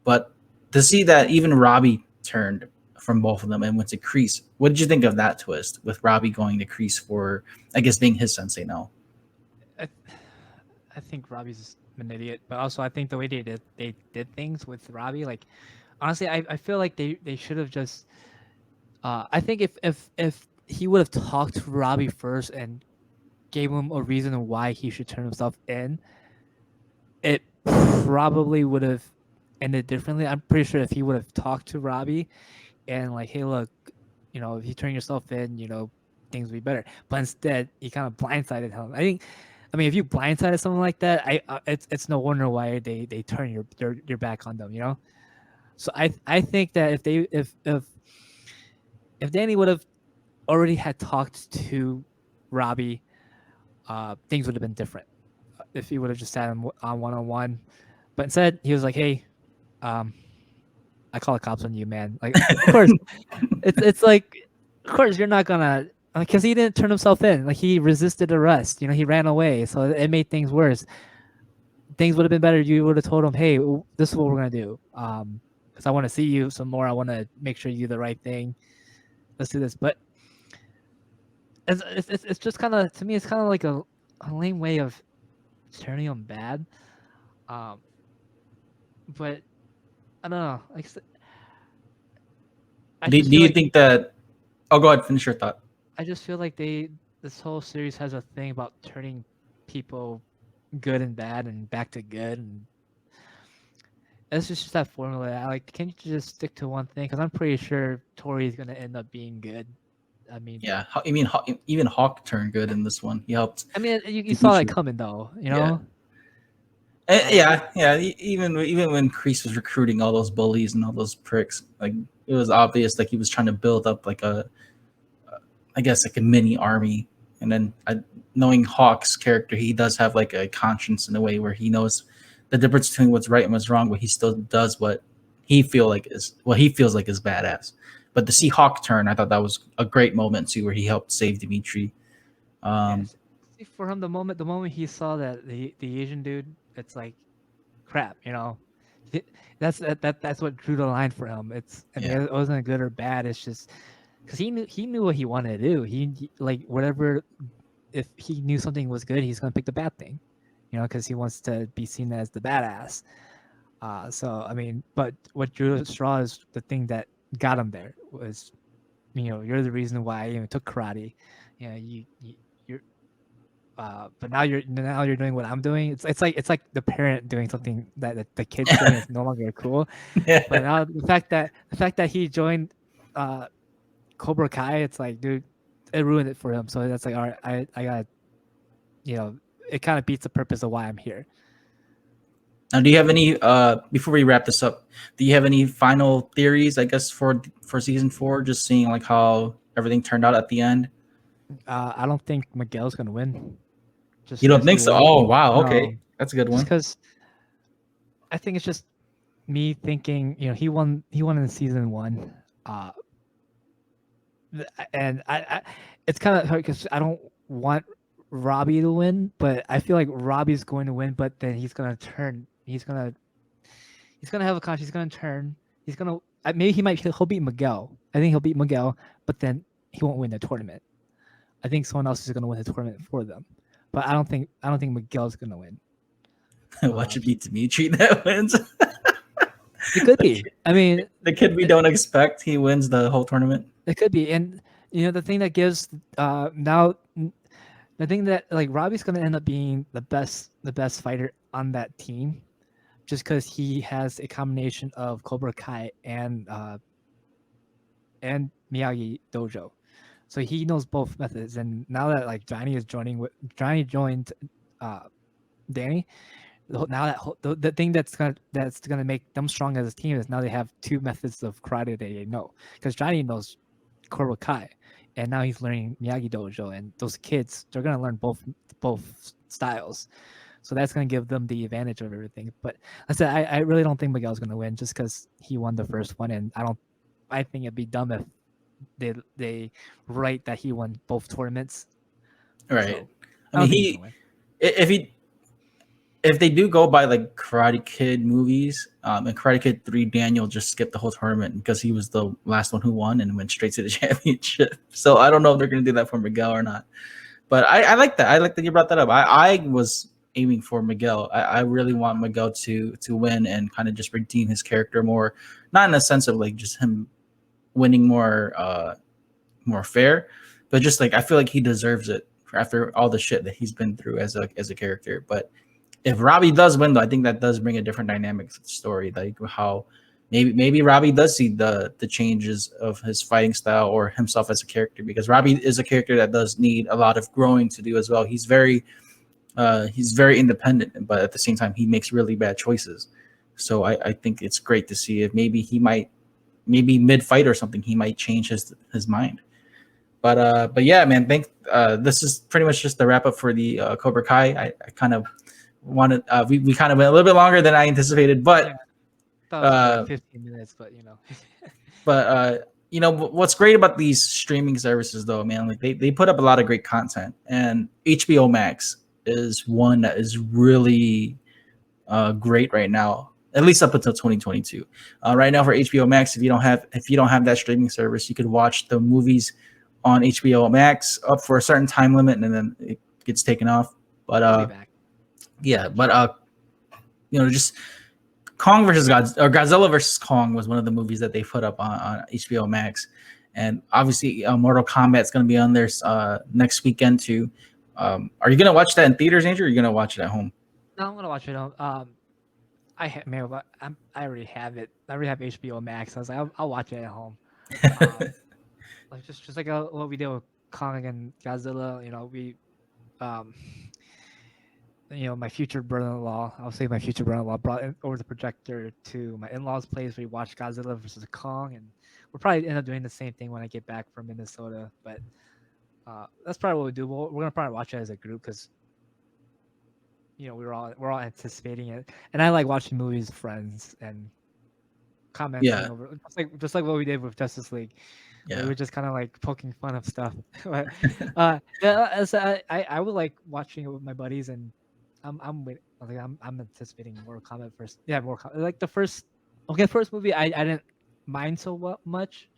But to see that even Robbie turned from both of them and went to Kreese, what did you think of that twist with Robbie going to Kreese for, I guess, being his sensei now? I think Robbie's an idiot, but also I think the way they did things with Robbie, like honestly, I feel like they should have just. I think if he would have talked to Robbie first and gave him a reason why he should turn himself in, it probably would have ended differently. I'm pretty sure if he would have talked to Robbie and like, hey, look, if you turn yourself in, things will be better. But instead, he kind of blindsided him. If you blindsided someone like that, it's no wonder why they turn your back on them. So I think that if Danny would have already had talked to Robbie, things would have been different. If he would have just sat him on one-on-one, but instead he was like, "Hey, I call the cops on you, man. Like, of course, it's like, of course you're not gonna, because he didn't turn himself in. Like he resisted arrest. You know, he ran away, so it made things worse. Things would have been better. You would have told him, hey, this is what we're gonna do. Because I want to see you some more. I want to make sure you do the right thing. Let's do this. But it's just kind of, to me, it's kind of like a lame way of turning him bad. But I don't know. Like, Do you think that? Oh, go ahead. Finish your thought. I just feel like this whole series has a thing about turning people good and bad and back to good, and it's just that formula. Like, can't you just stick to one thing? Because I'm pretty sure Tori's gonna end up being good. I mean, Yeah, I mean, even Hawk turned good in this one. He helped. I mean, you saw it coming though, you know. Yeah. Even when Kreese was recruiting all those bullies and all those pricks, like it was obvious like he was trying to build up like I guess like a mini army. And then knowing Hawk's character, he does have like a conscience in a way where he knows the difference between what's right and what's wrong, but he still does what he feels like is badass. But to see Hawk turn, I thought that was a great moment too, where he helped save Dimitri. See, for him, the moment he saw that the Asian dude, it's like, crap, you know. That's what drew the line for him. It wasn't good or bad. It's just because he knew what he wanted to do. He like whatever. If he knew something was good, he's gonna pick the bad thing, you know, because he wants to be seen as the badass. So I mean, but what drew the straw is the thing that got him there was, you know, you're the reason why I even took karate. You know, you're. But now you're doing what I'm doing. It's like the parent doing something that the kid's doing is no longer cool. Yeah. But now the fact that he joined Cobra Kai, it's like, dude, it ruined it for him. So that's like, all right, I got, you know, it kind of beats the purpose of why I'm here. Now, do you have any before we wrap this up? Do you have any final theories? I guess for season 4, just seeing like how everything turned out at the end. I don't think Miguel's gonna win. You don't think so? Oh wow, okay, that's a good one. Because I think it's just me thinking, you know, he won in season 1, and I it's kind of hard because I don't want Robbie to win, but I feel like Robbie's going to win, but then he's gonna turn. He's gonna have a conscience. He's gonna turn. He's gonna maybe he'll beat Miguel. I think he'll beat Miguel, but then he won't win the tournament. I think someone else is gonna win the tournament for them, but I don't think Miguel's gonna win. Watch it be Dimitri that wins. It could be. I mean, the kid we don't expect, he wins the whole tournament. It could be, and you know the thing that gives now the thing that like Robbie's gonna end up being the best fighter on that team, just because he has a combination of Cobra Kai and Miyagi Dojo, so he knows both methods. And now that like Johnny joined Danny, now that the thing that's gonna make them strong as a team is now they have 2 methods of karate they know, because Johnny knows Cobra Kai, and now he's learning Miyagi Dojo, and those kids, they're gonna learn both styles, so that's gonna give them the advantage of everything. But I said I really don't think Miguel's gonna win just because he won the first one, and I think it'd be dumb if they write that he won both tournaments. Right. So, I mean, if they do go by like Karate Kid movies, and Karate Kid 3, Daniel just skipped the whole tournament because he was the last one who won and went straight to the championship. So I don't know if they're going to do that for Miguel or not. But I like that. I like that you brought that up. I was aiming for Miguel. I really want Miguel to win and kind of just redeem his character more, not in the sense of like just him winning more fair, but just like I feel like he deserves it after all the shit that he's been through as a character. But if Robbie does win, though, I think that does bring a different dynamic to the story. Like how maybe Robbie does see the changes of his fighting style or himself as a character, because Robbie is a character that does need a lot of growing to do as well. He's very independent, but at the same time, he makes really bad choices. So I think it's great to see if maybe mid fight or something, he might change his mind. But yeah, man, this is pretty much just the wrap up for the Cobra Kai. I kind of wanted we kind of went a little bit longer than I anticipated, but thought it was Uh, like 15 minutes, but you know. but what's great about these streaming services, though, man, like they put up a lot of great content, and HBO Max is one that is really great right now, at least up until 2022. Right now for HBO Max, if you don't have that streaming service, you could watch the movies on HBO Max up for a certain time limit, and then it gets taken off. But I'll be back. yeah, but just Kong versus Godzilla versus Kong was one of the movies that they put up on HBO Max, and obviously Mortal Kombat's going to be on there next weekend too. Are you going to watch that in theaters, Andrew? Or are you going to watch it at home? No, I'm gonna watch it on. I already have it. I already have HBO Max. I was like, I'll watch it at home. Like just like what we did with Kong and Godzilla. Um, my future brother-in-law. I'll say my future brother-in-law brought over the projector to my in-laws' place. We watched Godzilla versus Kong, and we'll probably end up doing the same thing when I get back from Minnesota. But that's probably what we do. We're gonna probably watch it as a group because we're all anticipating it, and I like watching movies with friends and commenting over just like what we did with Justice League. We were just kind of like poking fun of stuff. But I would like watching it with my buddies, and I'm anticipating Mortal Kombat first. Yeah, like the first movie I didn't mind so much.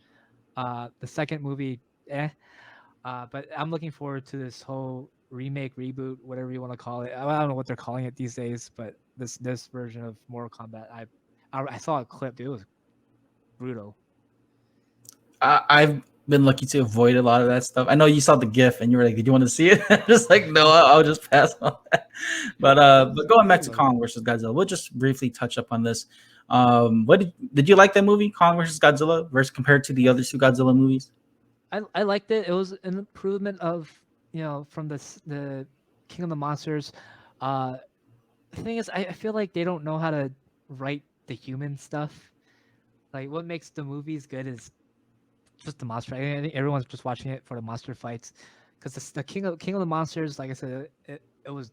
The second movie, but I'm looking forward to this whole remake, reboot, whatever you want to call it. I don't know what they're calling it these days, but this version of Mortal Kombat, I saw a clip. Dude, it was brutal. I've been lucky to avoid a lot of that stuff. I know you saw the GIF and you were like, "Did you want to see it?" I'm just like, no, I'll just pass on that. But going back to Kong versus Godzilla, we'll just briefly touch up on this. What did you like that movie, Kong versus Godzilla, versus compared to the other two Godzilla movies? I liked it. It was an improvement of from the King of the Monsters. The thing is, I feel like they don't know how to write the human stuff. Like what makes the movies good is just the monster. I think everyone's just watching it for the monster fights, because the King of the Monsters, like I said, it was.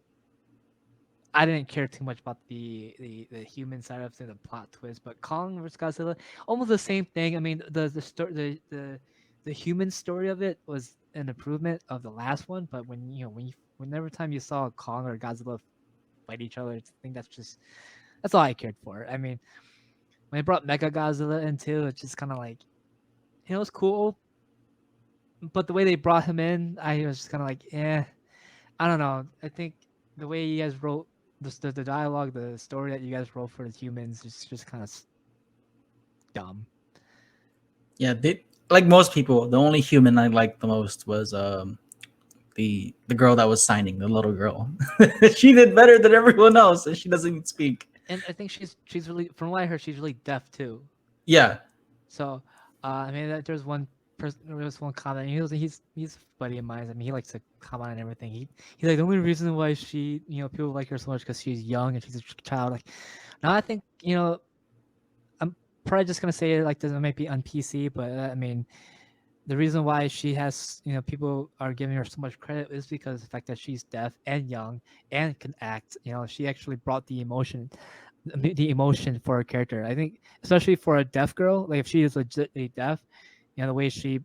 I didn't care too much about the human side of the plot twist, but Kong vs Godzilla, almost the same thing. I mean, the human story of it was an improvement of the last one, but whenever time you saw Kong or Godzilla fight each other, I think that's all I cared for. I mean, when they brought Mega Godzilla into, it's just kind of like, it was cool, but the way they brought him in, I was just kind of like, I don't know. I think the way you guys wrote the dialogue, the story that you guys wrote for the humans is just kind of dumb. Yeah, like most people, the only human I liked the most was the girl that was signing, the little girl. She did better than everyone else, and she doesn't even speak. And I think she's really, from what I heard, she's really deaf too. Yeah. So, I mean, there was one comment. He's a buddy of mine. I mean, he likes to comment on everything. He's like, the only reason why she, people like her so much because she's young and she's a child. Like, now I think, I'm probably just gonna say it like this. It might be on PC, but I mean, the reason why she has, people are giving her so much credit is because of the fact that she's deaf and young and can act. She actually brought the emotion for her character. I think, especially for a deaf girl, like if she is legitimately deaf, the way she,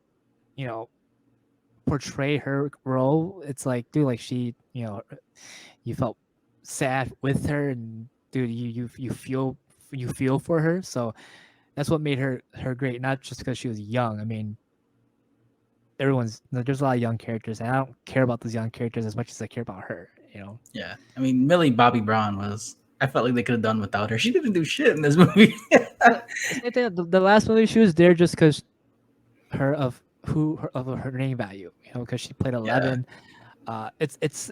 portray her role, it's like, dude, like she, you felt sad with her, and dude, you feel for her. So that's what made her great, not just because she was young. I mean, there's a lot of young characters, and I don't care about those young characters as much as I care about her. Yeah, I mean, Millie Bobby Brown I felt like they could have done without her. She didn't do shit in this movie. The last movie, she was there just because of her name value, because she played 11. Yeah. It's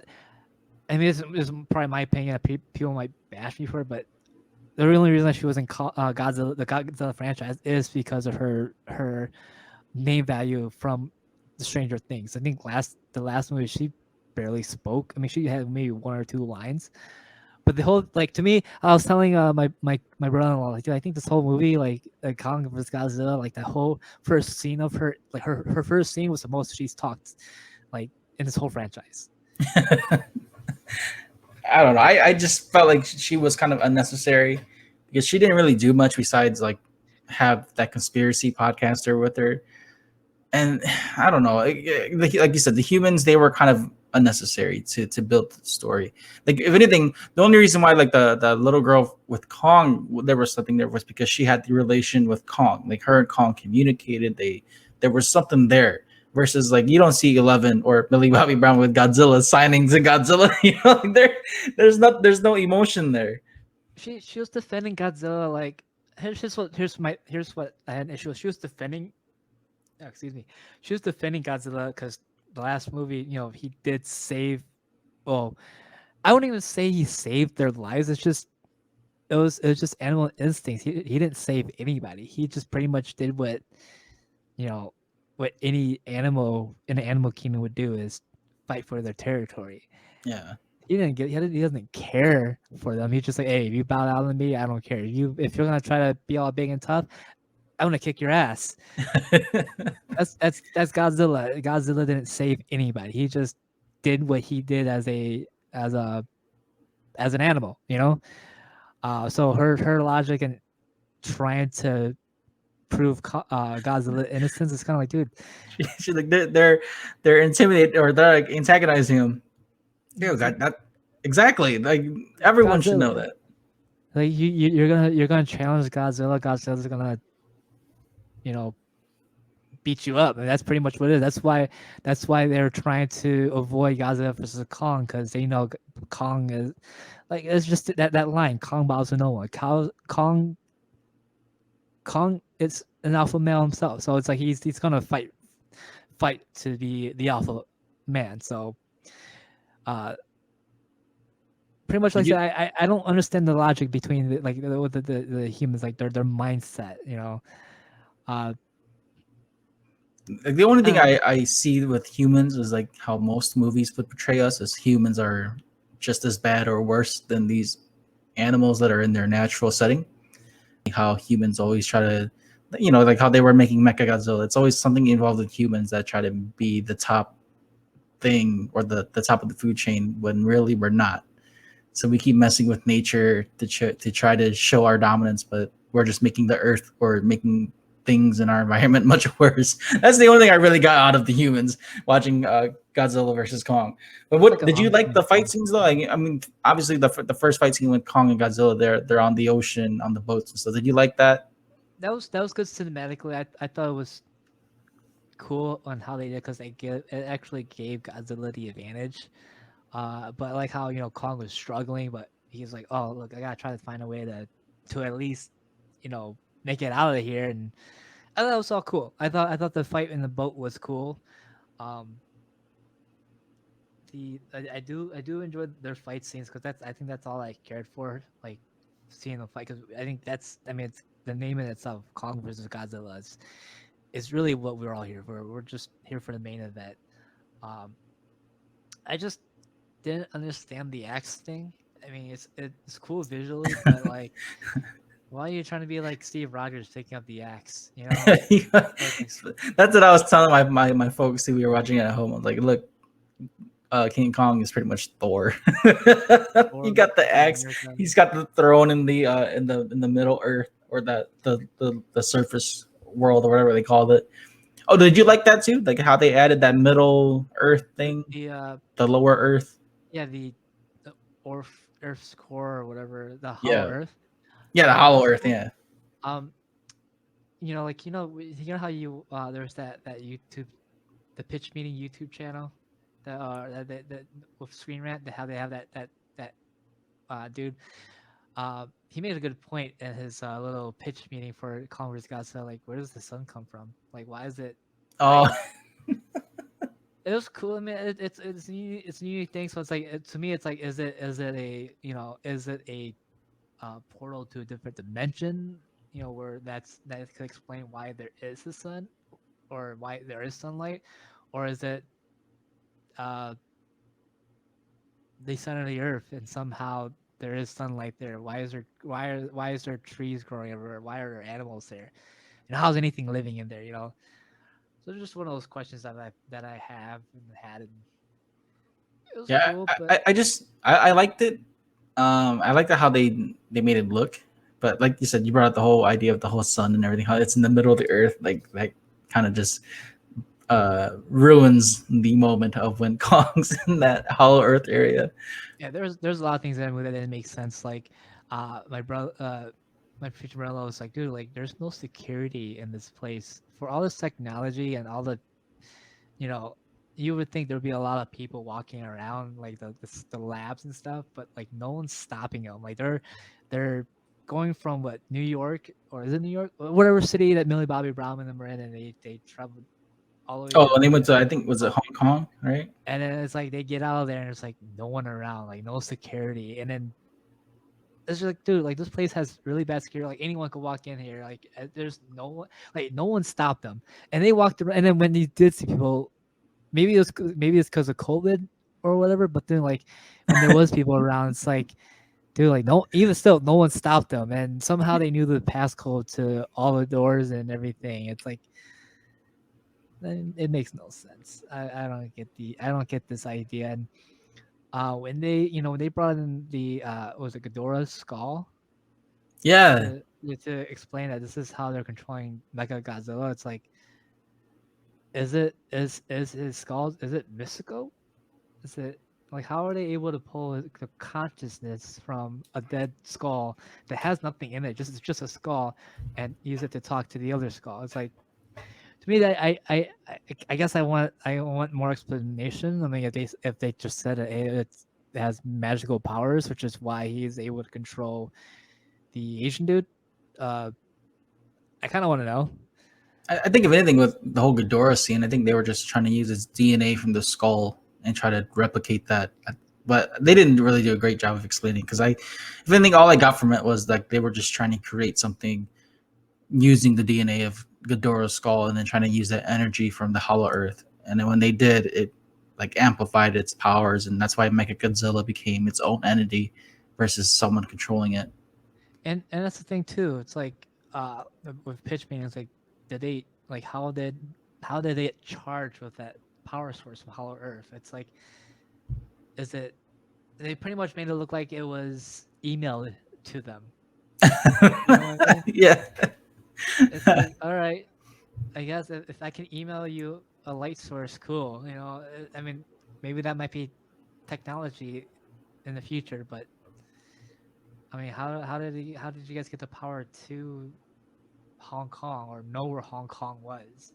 I mean, it's probably my opinion. People might bash me for it, but the only reason that she was in Godzilla, the Godzilla franchise, is because of her name value from the Stranger Things. I think the last movie she barely spoke. I mean, she had maybe one or two lines. But the whole, like, to me, I was telling my brother-in-law, like, dude, I think this whole movie, like Kong vs Godzilla, like that whole first scene of her, like her first scene was the most she's talked, like, in this whole franchise. I don't know. I just felt like she was kind of unnecessary because she didn't really do much besides like have that conspiracy podcaster with her. And I don't know, like you said, the humans, they were kind of unnecessary to build the story. Like if anything, the only reason why like the little girl with Kong, there was something there was because she had the relation with Kong. Like her and Kong communicated. There was something there. Versus like you don't see 11 or Millie Bobby Brown with Godzilla signing to Godzilla. Like there's no emotion there. She was defending Godzilla. Like here's what I had an issue with. She was defending. Excuse me. She was defending Godzilla because the last movie, he did save. Well, I wouldn't even say he saved their lives. It was just animal instincts. He didn't save anybody. He just pretty much did what any animal in the animal kingdom would do, is fight for their territory. Yeah. He doesn't care for them. He's just like, hey, if you bow down to me, I don't care. If you're gonna try to be all big and tough, I'm gonna kick your ass. That's Godzilla. Godzilla didn't save anybody. He just did what he did as an animal, So her logic and trying to prove Godzilla innocence is kind of like, dude, She's like they're intimidated or they're like antagonizing him. Yo, that exactly. Like everyone should know that. Like you're gonna challenge Godzilla. Godzilla's gonna, beat you up, and that's pretty much what it is. That's why they're trying to avoid Godzilla versus Kong, because they know Kong is like, it's just that line, Kong bows to no one. Kong is an alpha male himself, so it's like he's gonna fight to be the alpha man. So pretty much like I don't understand the logic between the humans, like their mindset, Like the only thing I see with humans is like how most movies would portray us as humans are just as bad or worse than these animals that are in their natural setting. How humans always try to, like how they were making Mechagodzilla. It's always something involved with humans that try to be the top thing or the top of the food chain when really we're not. So we keep messing with nature to try to show our dominance, but we're just making the earth or making things in our environment much worse. That's the only thing I really got out of the humans watching Godzilla versus Kong. But what did you like the fight scenes though? I mean, obviously the first fight scene with Kong and Godzilla, they're on the ocean on the boats and stuff. Did you like that? That was good cinematically. I thought it was cool on how they did, because it actually gave Godzilla the advantage. But I like how Kong was struggling, but he's like, oh look, I gotta try to find a way to at least make it out of here. And I thought it was all cool. I thought the fight in the boat was cool. I do enjoy their fight scenes, because I think that's all I cared for, like seeing the fight, because I think it's the name in itself, Kong versus Godzilla, is really what we're all here for. We're just here for the main event. I just didn't understand the axe thing. I mean, it's cool visually, but like, why are you trying to be like Steve Rogers picking up the axe? That's what I was telling my folks who we were watching it at home. I was like, look, King Kong is pretty much Thor. He got the axe. He's got the throne in the Middle Earth, or the surface world, or whatever they called it. Oh, did you like that too? Like how they added that Middle Earth thing, the lower Earth. Yeah, the Earth's core or whatever, the Hollow Earth. Yeah, the Hollow Earth. Yeah. How you there's that YouTube, the pitch meeting YouTube channel, that with Screen Rant, how they have that dude. He made a good point in his little pitch meeting for Kong vs Godzilla. Like, where does the sun come from? Like, why is it? Oh. It was cool. I mean, it's a unique thing. So it's like, to me, it's like, is it a portal to a different dimension? Where that could explain why there is the sun, or why there is sunlight, or is it the center of the earth and somehow there is sunlight there? Why is there trees growing everywhere? Why are there animals there? And how's anything living in there? So it's just one of those questions that I have and had. And it was cool, but... I liked it. I liked how they made it look, But like you said, you brought up the whole idea of the whole sun and everything. How it's in the middle of the earth, like that kind of just ruins the moment of when Kong's in that Hollow Earth area. Yeah, there's a lot of things in that movie that didn't make sense. Like, my brother, my future brother was like, dude, like, there's no security in this place for all this technology and all the, you know, you would think there would be a lot of people walking around, like the labs and stuff, but like no one's stopping them. Like they're going from what, New York, or is it New York, whatever city that Millie Bobby Brown and them were in, and they traveled all the way Oh, down and they went to, to, I think, was it Hong Kong, right? and then it's like they get out of there and there's like no one around, like no security, and then it's just like, dude, like this place has really bad security. Like anyone could walk in here. Like there's no one, like no one stopped them, and they walked around. And then when you did see people, maybe it's because of COVID or whatever. But then like when there was people around, it's like, dude, like no, even still, no one stopped them, and somehow they knew the passcode to all the doors and everything. It's like, it makes no sense. I don't get this idea. And when they brought in the was it Ghidorah Skull Yeah, to explain that this is how they're controlling Mecha Godzilla, it's like, is his skull, is it mystical? Is it like, how are they able to pull the consciousness from a dead skull that has nothing in it, just a skull, and use it to talk to the other skull? It's like, to me, that I guess I want more explanation. I mean, if they just said it has magical powers, which is why he's able to control the Asian dude. I kind of want to know. I think if anything with the whole Ghidorah scene, I think they were just trying to use his DNA from the skull and try to replicate that. But they didn't really do a great job of explaining, because if anything, all I got from it was like they were just trying to create something using the DNA of Ghidorah's skull and then trying to use that energy from the Hollow Earth. And then when they did, it like amplified its powers, and that's why Mechagodzilla became its own entity versus someone controlling it. And that's the thing too. It's like with pitch meetings, like did they like how did they get charged with that power source of Hollow Earth? It's like, is it, they pretty much made it look like it was emailed to them. You know what I mean? Yeah. It's like, all right, I guess if I can email you a light source, cool. You know, I mean, maybe that might be technology in the future, but I mean, how did you guys get the power to Hong Kong, or know where Hong Kong was?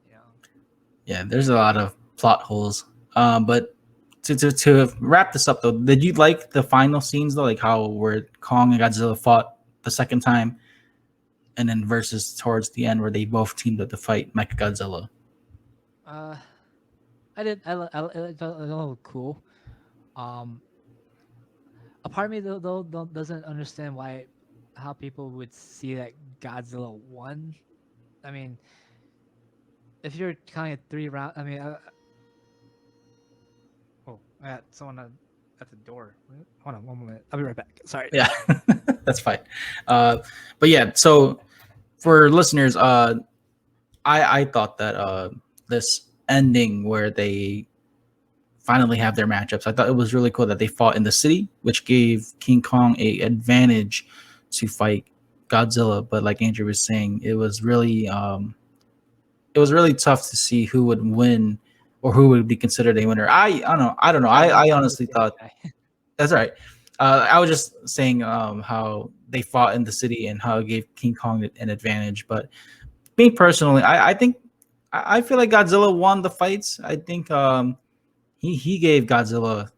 You know, Yeah, there's a lot of plot holes. But to wrap this up though, did you like the final scenes though, like how where Kong and Godzilla fought the second time, and then versus towards the end where they both teamed up to fight Mechagodzilla? I did. I thought it looked cool. Um, a part of me though doesn't understand how people would see that Godzilla won. I mean, if you're counting it 3 rounds, I mean, oh, I got someone at the door. Hold on 1 minute. I'll be right back. Sorry. Yeah, that's fine. But yeah, so for listeners, I thought that this ending where they finally have their matchups, I thought it was really cool that they fought in the city, which gave King Kong a advantage to fight Godzilla. But like Andrew was saying, it was really tough to see who would win or who would be considered a winner. I don't know. I honestly thought that's all right. I was just saying how they fought in the city and how it gave King Kong an advantage. But me personally, I think I feel like Godzilla won the fights. I think he gave Godzilla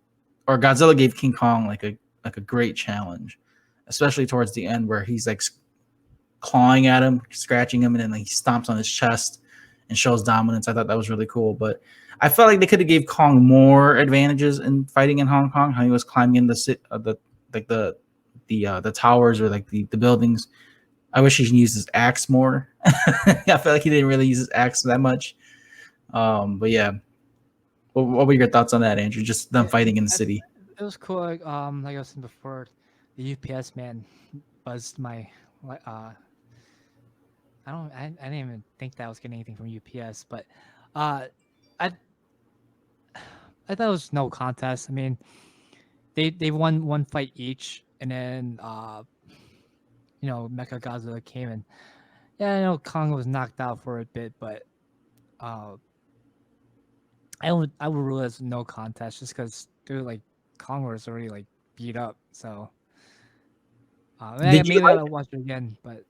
gave King Kong like a great challenge, especially towards the end where he's like clawing at him, scratching him, and then like, he stomps on his chest and shows dominance. I thought that was really cool. But I felt like they could have gave Kong more advantages in fighting in Hong Kong. How he was climbing in the towers or like the buildings. I wish he used his axe more. I feel like he didn't really use his axe that much. But yeah, what were your thoughts on that, Andrew? Just them fighting in the city. It was cool. Like I was saying before, the UPS man buzzed my I didn't even think that I was getting anything from UPS, but I thought it was no contest. I mean, they won one fight each, and then Mecha Godzilla came and yeah, I know Kong was knocked out for a bit, but I would rule it as no contest just because dude, like Kong was already like beat up. So Did you maybe I'll watch it again, but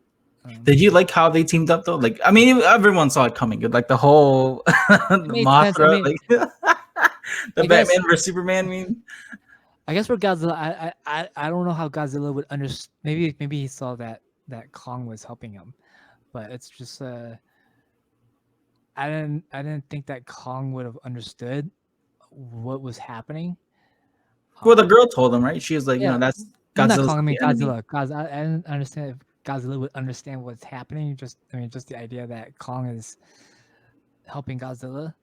Did you like how they teamed up though? Like, I mean, everyone saw it coming. Like the whole it the made sense. I Mothra, mean, like the I guess Batman versus Superman meme. for Godzilla, I don't know how Godzilla would understand. Maybe he saw that Kong was helping him, but it's just I didn't think that Kong would have understood what was happening. Well, the girl told him, right? She was like, Yeah, that's well, not Godzilla's Kong. I mean the enemy. Godzilla. I didn't understand if Godzilla would understand what's happening. Just the idea that Kong is helping Godzilla.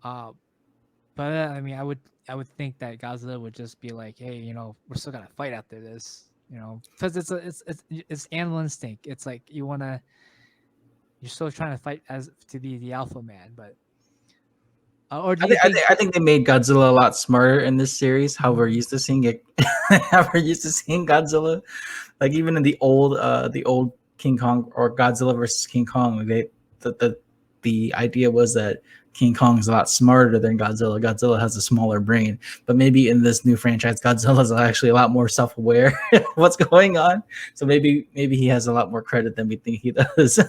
But I mean, I would think that Godzilla would just be like, hey, we're still gonna fight after this, because it's animal instinct. It's like you're still trying to fight as to be the alpha man, but or do you think? I think they made Godzilla a lot smarter in this series. How we're used to seeing it, how we're used to seeing Godzilla, like even in the old King Kong or Godzilla versus King Kong, the idea was that King Kong is a lot smarter than Godzilla. Godzilla has a smaller brain, but maybe in this new franchise, Godzilla is actually a lot more self-aware of what's going on. So maybe he has a lot more credit than we think he does.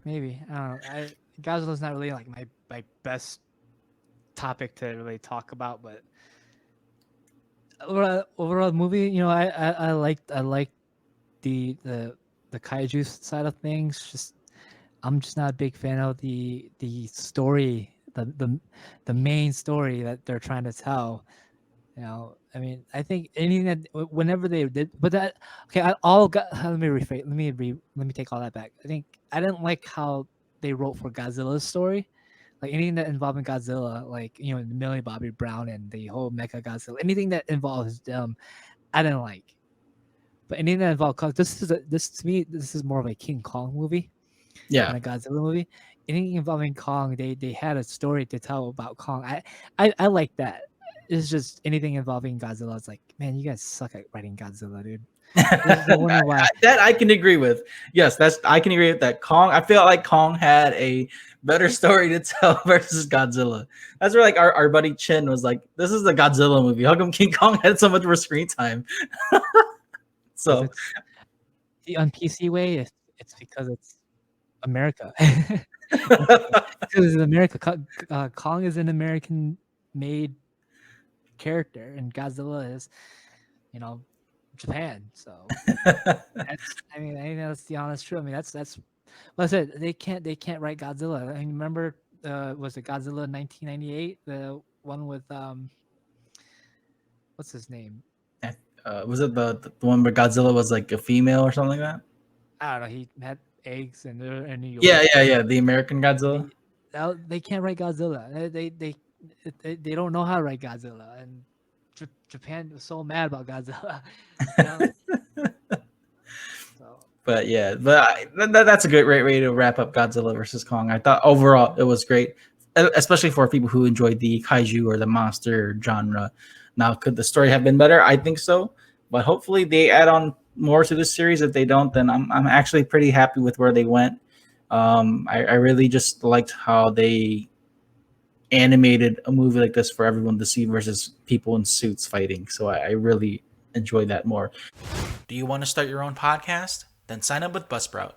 Maybe I don't know. Godzilla's not really like my best topic to really talk about, but overall movie, I liked the kaiju side of things. Just I'm just not a big fan of the story, the main story that they're trying to tell. I mean, I think anything that whenever they did, but that okay, let me rephrase. Let me take all that back. I think I didn't like how they wrote for Godzilla's story. Like anything that involving Godzilla, like the Millie Bobby Brown and the whole Mecha Godzilla, anything that involves them, I didn't like. But anything that involves Kong, this to me, this is more of a King Kong movie Yeah. than a Godzilla movie. Anything involving Kong, they had a story to tell about Kong. I like that. It's just anything involving Godzilla. It's like, man, you guys suck at writing Godzilla, dude. That I can agree with. Yes, I can agree with that. Kong, I feel like Kong had a better story to tell versus Godzilla. That's where like our buddy Chin was like, "This is a Godzilla movie. How come King Kong had so much more screen time?" So the on PC way, it's because it's America. Because it's America. Kong is an American-made character, and Godzilla is, Japan. So that's, I think that's the honest truth. I mean, that's what I said. They can't write Godzilla. I mean, remember, was it Godzilla 1998? The one with what's his name? Was it the one where Godzilla was like a female or something like that? I don't know. He had eggs in New York. Yeah. The American Godzilla. They can't write Godzilla. They don't know how to write Godzilla, and Japan was so mad about Godzilla. But yeah, that's a great way to wrap up Godzilla versus Kong. I thought overall it was great, especially for people who enjoyed the kaiju or the monster genre. Now, could the story have been better? I think so, but hopefully they add on more to this series. If they don't, then I'm actually pretty happy with where they went. I really just liked how they animated a movie like this for everyone to see versus people in suits fighting. So I really enjoyed that more. Do you want to start your own podcast? Then sign up with Buzzsprout.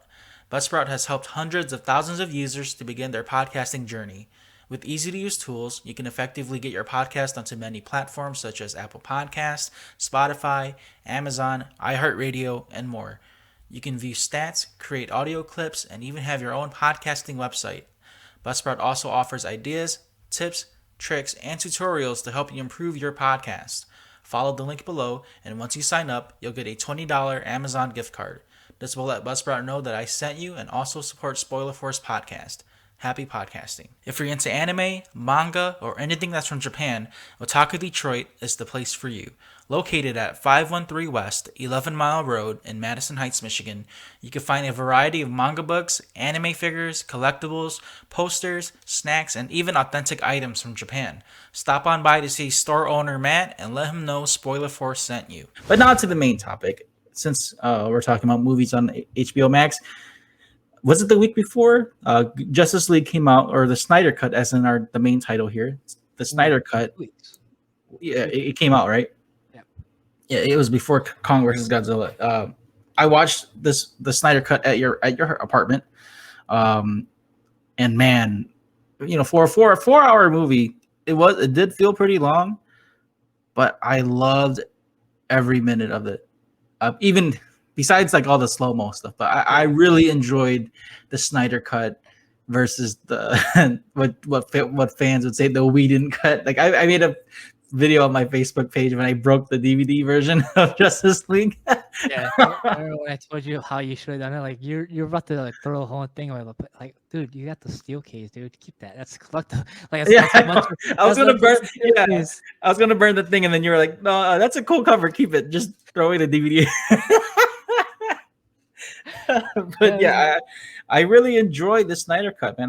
Buzzsprout has helped hundreds of thousands of users to begin their podcasting journey. With easy-to-use tools, you can effectively get your podcast onto many platforms such as Apple Podcasts, Spotify, Amazon, iHeartRadio, and more. You can view stats, create audio clips, and even have your own podcasting website. Buzzsprout also offers ideas, tips, tricks, and tutorials to help you improve your podcast. Follow the link below, and once you sign up, you'll get a $20 Amazon gift card. This will let Buzzsprout know that I sent you and also support Spoiler Force Podcast. Happy podcasting. If you're into anime, manga, or anything that's from Japan, Otaku Detroit is the place for you. Located at 513 West, 11 Mile Road in Madison Heights, Michigan, you can find a variety of manga books, anime figures, collectibles, posters, snacks, and even authentic items from Japan. Stop on by to see store owner Matt and let him know Spoiler Force sent you. But now to the main topic. since we're talking about movies on HBO Max, was it the week before Justice League came out, or the Snyder Cut, as in the main title here, the Snyder Cut? Yeah, it came out, right? Yeah. Yeah, it was before Kong versus Godzilla. I watched the Snyder Cut at your apartment, and man, for a 4 hour movie, it did feel pretty long, but I loved every minute of it. Even besides like all the slow mo stuff, but I really enjoyed the Snyder Cut versus the what fans would say the Whedon cut. Like I made a video on my Facebook page when I broke the DVD version of Justice League. Yeah, I remember when I told you how you should have done it. Like you're about to like throw the whole thing away. But like, dude, you got the steel case, dude. Keep that. That's collectible. Like, Yeah, that's much, I was gonna burn. Yeah, case. I was gonna burn the thing, and then you were like, "No, that's a cool cover. Keep it. Just throw away the DVD." But yeah, I really enjoyed the Snyder Cut, man.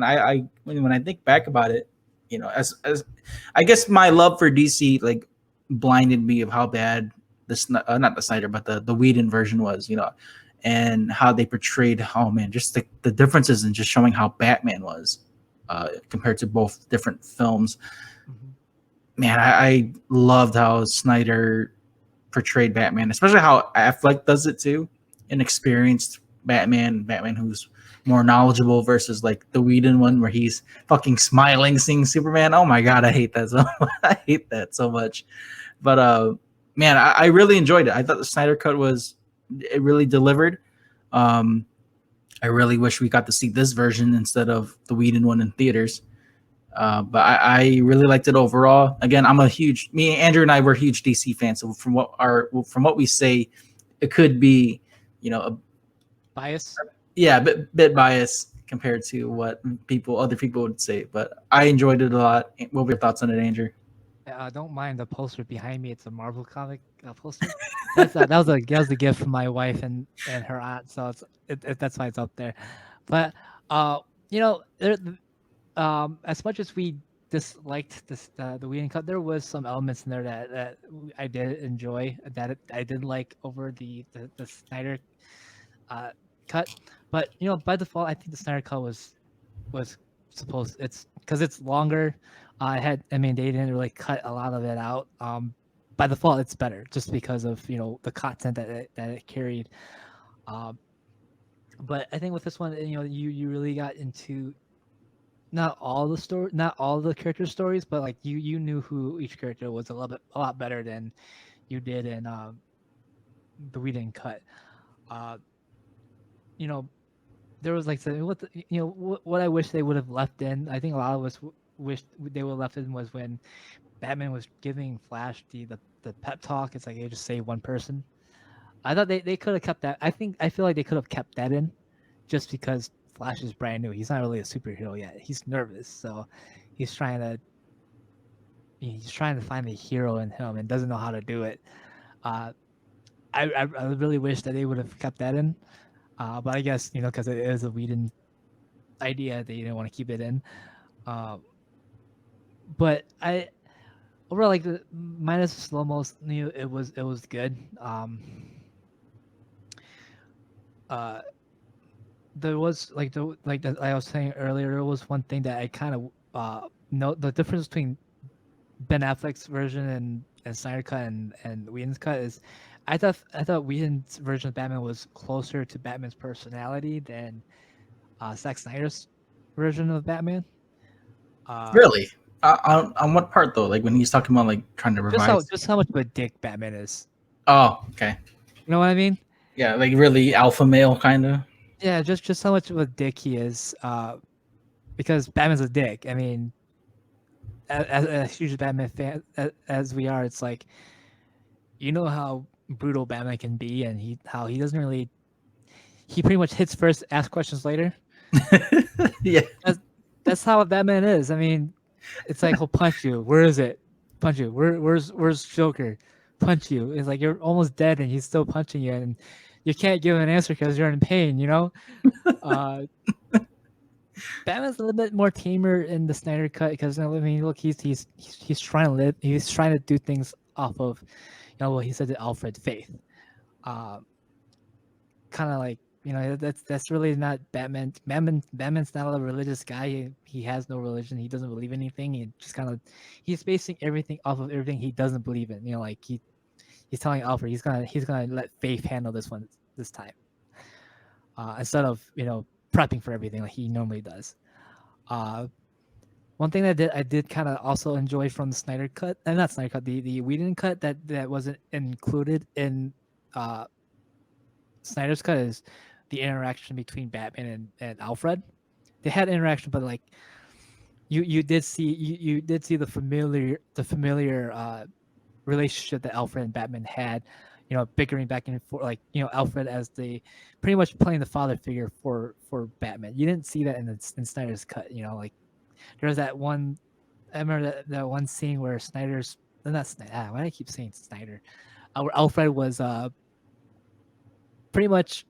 When I think back about it, as I guess my love for DC like blinded me of how bad this not the Snyder but the Whedon version was, and how they portrayed, oh man, just the differences in just showing how Batman was compared to both different films. Man, I loved how Snyder portrayed Batman, especially how Affleck does it too, an experienced Batman who's more knowledgeable versus like the Whedon one where he's fucking smiling seeing Superman. Oh my god, I hate that so I hate that so much. But man, I really enjoyed it. I thought the Snyder Cut it really delivered. I really wish we got to see this version instead of the Whedon one in theaters. But I really liked it overall. Again, me, Andrew, and I were huge DC fans. So from what we say, it could be, a bias. Yeah, bit biased compared to what other people would say. But I enjoyed it a lot. What were your thoughts on it, Andrew? Don't mind the poster behind me. It's a Marvel comic poster. That was a gift from my wife and her aunt. So that's why it's up there. But as much as we disliked the Whedon cut, there was some elements in there that I did enjoy, that I did like over the Snyder cut. But by default, I think the Snyder cut was supposed, it's because it's longer. They didn't really cut a lot of it out. By default, it's better just because of the content that it carried. But I think with this one, you really got into not all the character stories, but like you knew who each character was a lot better than you did in the Whedon cut. There was like what I wish they would have left in. I think a lot of us wish they would have left in was when Batman was giving Flash the pep talk. It's like they just save one person. I thought they could have kept that. I feel like they could have kept that in, just because Flash is brand new. He's not really a superhero yet. He's nervous, so he's trying to find the hero in him and doesn't know how to do it. I really wish that they would have kept that in, but I guess because it is a Whedon idea, they didn't want to keep it in. But I overall, like, minus the slow mo, it was good. There was like I was saying earlier, there was one thing that I kind of know the difference between Ben Affleck's version and Snyder Cut and Whedon's cut is I thought Whedon's version of Batman was closer to Batman's personality than Zack Snyder's version of Batman. Really? On what part though? Like when he's talking about like trying to revise? Just how much of a dick Batman is. Oh, okay. You know what I mean? Yeah, like really alpha male kind of. Yeah, just how much of a dick he is. Because Batman's a dick. I mean, as a huge Batman fan as we are, it's like, how brutal Batman can be, and how he doesn't really. He pretty much hits first, asks questions later. Yeah, that's how Batman is. I mean, it's like he'll punch you. Where is it? Punch you. Where's Joker? Punch you. It's like you're almost dead, and he's still punching you, and you can't give an answer because you're in pain. Batman's a little bit more tamer in the Snyder Cut because look, he's trying to live. He's trying to do things off of, what he said to Alfred, faith. kind of like, that's really not Batman. Batman's not a religious guy. He has no religion. He doesn't believe anything. He just kind of he's basing everything off of everything he doesn't believe in. Like he's telling Alfred he's gonna let faith handle this time, instead of prepping for everything like he normally does. One thing that I did kind of also enjoy from the Snyder cut, and not Snyder cut, the Whedon cut that wasn't included in Snyder's cut is the interaction between Batman and Alfred. They had interaction, but like you did see you did see the familiar relationship that Alfred and Batman had, bickering back and forth, like Alfred as the pretty much playing the father figure for Batman. You didn't see that in Snyder's cut. Like there was that one. I remember that one scene where Snyder's not Snyder. Why do I keep saying Snyder? Where Alfred was pretty much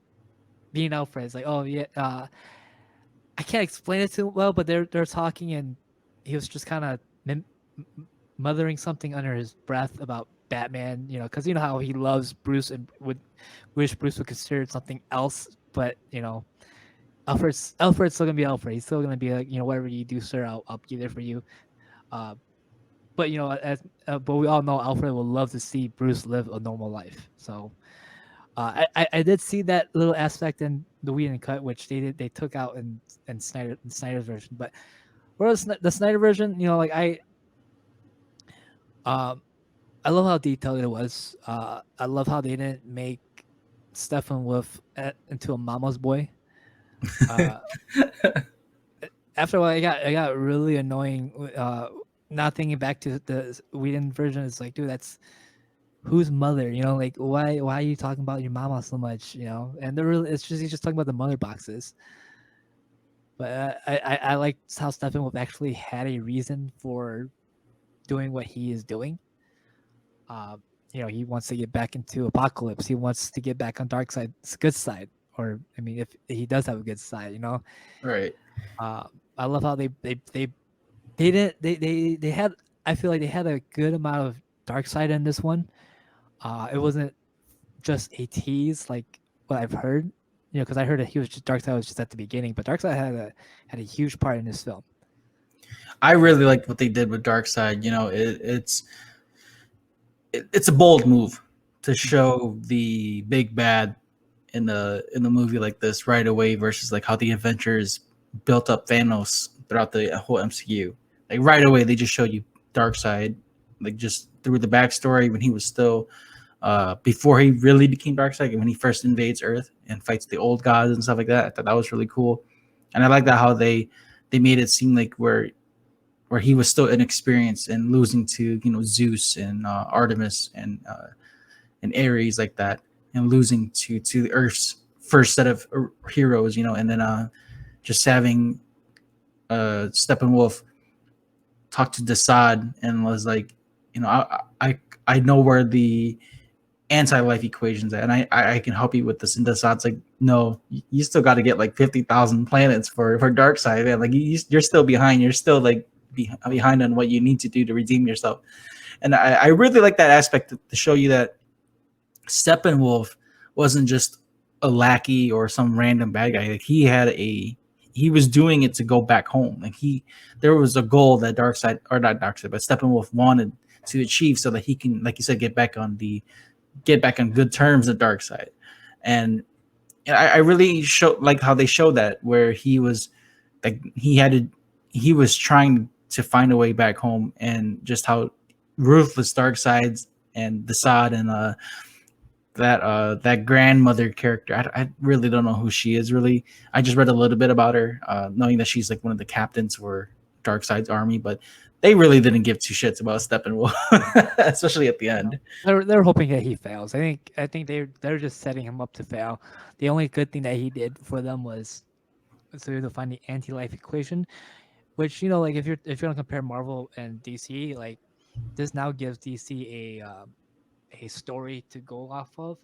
being Alfred. It's like, oh yeah, I can't explain it too well, but they're talking and he was just kind of mothering something under his breath about Batman, because how he loves Bruce and would wish Bruce would consider something else, but Alfred's still gonna be Alfred. He's still gonna be like, whatever you do, sir, I'll be there for you. But but we all know Alfred would love to see Bruce live a normal life. So I did see that little aspect in the Whedon cut, which they took out in Snyder's version. But whereas the Snyder version, I love how detailed it was. I love how they didn't make Steppenwolf into a mama's boy. After a while, I got really annoying. Not thinking back to the Whedon version, it's like, dude, that's whose mother? Like why are you talking about your mama so much? And he's just talking about the mother boxes. But I like how Steppenwolf actually had a reason for doing what he is doing. He wants to get back into Apocalypse. He wants to get back on Darkseid's good side. Or I mean, if he does have a good side, Right. I love how they didn't they had, I feel like they had a good amount of Darkseid in this one. It wasn't just a tease like what I've heard, because I heard that Darkseid was just at the beginning, but Darkseid had a huge part in this film. I really liked what they did with Darkseid. It's a bold move to show the big bad in the movie like this right away versus like how the Avengers built up Thanos throughout the whole MCU. Like right away, they just showed you Darkseid, like just through the backstory when he was still before he really became Darkseid, and when he first invades Earth and fights the old gods and stuff like that. I thought that was really cool, and I like that how they made it seem like where he was still inexperienced and losing to Zeus and Artemis and Ares like that, and losing to the Earth's first set of heroes, and then just having Steppenwolf talk to Desaad and was like, I know where the anti-life equations at, and I can help you with this. And Desaad's like, no, you still got to get like 50,000 planets for Darkseid, man. Like you're still behind. You're still like behind on what you need to do to redeem yourself. And I really like that aspect to show you that Steppenwolf wasn't just a lackey or some random bad guy. Like he was doing it to go back home. Like there was a goal that Darkseid, or not Darkseid, but Steppenwolf wanted to achieve so that he can, like you said, get back on good terms with Darkseid. And I really like how they show that, where he was like he was trying to find a way back home, and just how ruthless Darkseid's and Desaad and that grandmother character. I really don't know who she is. Really, I just read a little bit about her, knowing that she's like one of the captains for Darkseid's army, but they really didn't give two shits about Steppenwolf, especially at the end. They're hoping that he fails. I think they're just setting him up to fail. The only good thing that he did for them was to find the anti-life equation, which like if you're gonna compare Marvel and DC, like this now gives DC a story to go off of,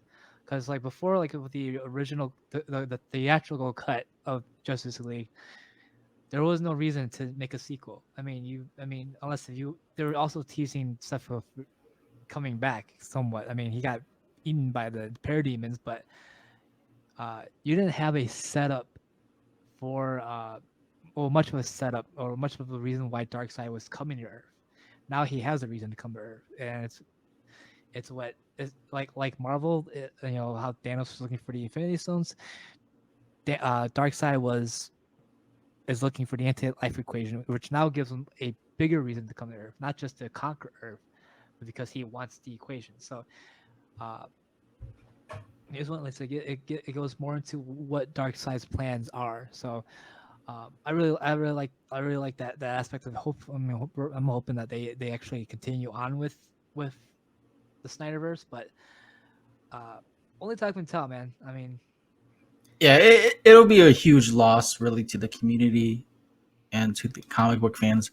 because like before, like with the original the theatrical cut of Justice League, there was no reason to make a sequel. I mean unless they were also teasing stuff of coming back somewhat. I mean, he got eaten by the parademons, but you didn't have a setup for or much of a setup or much of a reason why Darkseid was coming to Earth. Now he has a reason to come to Earth, and it's what it's like Marvel. You know how Thanos was looking for the Infinity Stones. Darkseid is looking for the anti-life equation, which now gives him a bigger reason to come to Earth, not just to conquer Earth, but because he wants the equation. So, uh, here's one. Let's like it goes more into what Darkseid's plans are. So, I really like that aspect of hope. I mean, I'm hoping that they actually continue on with the Snyderverse, but uh, only time can tell, man. I mean, Yeah, it'll be a huge loss really to the community and to the comic book fans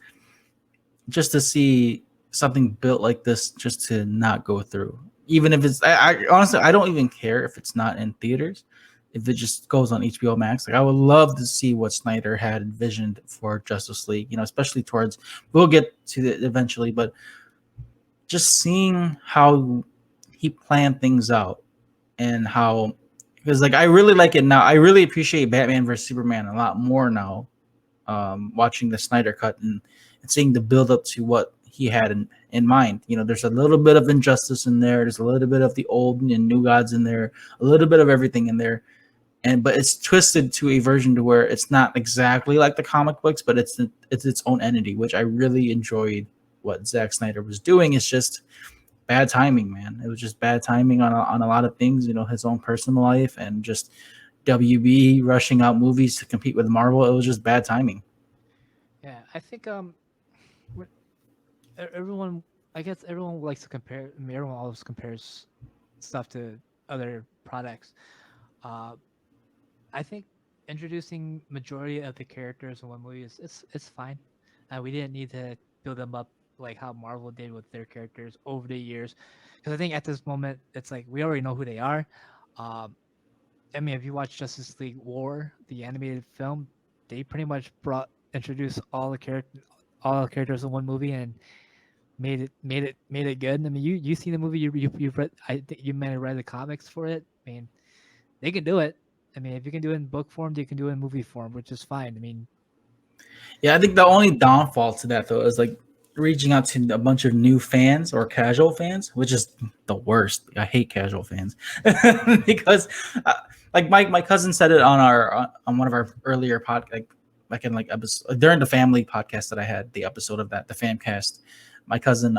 just to see something built like this just to not go through. Even if it's, I honestly, I don't even care if it's not in theaters. If it just goes on HBO Max, like I would love to see what Snyder had envisioned for Justice League. You know, especially towards, we'll get to it eventually, but just seeing how he planned things out and how, because like I really like it now. I really appreciate Batman vs Superman a lot more now. Watching the Snyder Cut and seeing the build up to what he had in mind. You know, there's a little bit of injustice in there. There's a little bit of the old and new gods in there. A little bit of everything in there, and but it's twisted to a version to where it's not exactly like the comic books, but it's its own entity, which I really enjoyed. What Zack Snyder was doing is just bad timing, man. It was just bad timing on a lot of things. You know, his own personal life and just WB rushing out movies to compete with Marvel. It was just bad timing. yeah, I think when- everyone, I guess everyone likes to compare. I mean, everyone always compares stuff to other products. Uh, I think introducing majority of the characters in one movie is it's fine. We didn't need to build them up like how Marvel did with their characters over the years, because I think at this moment it's like we already know who they are. Um, I mean, if you watch Justice League War, the animated film, they pretty much introduced all the characters in one movie and made it good. I mean, you see the movie, you've read. I think you may have read the comics for it. I mean, they can do it. I mean, if you can do it in book form, you can do it in movie form, which is fine. I mean, Yeah, I think the only downfall to that though is like reaching out to a bunch of new fans or casual fans, which is the worst. I hate casual fans because, like my cousin said it on our on one of our earlier like in like episode during the family podcast that I had the episode of that the Famcast. My cousin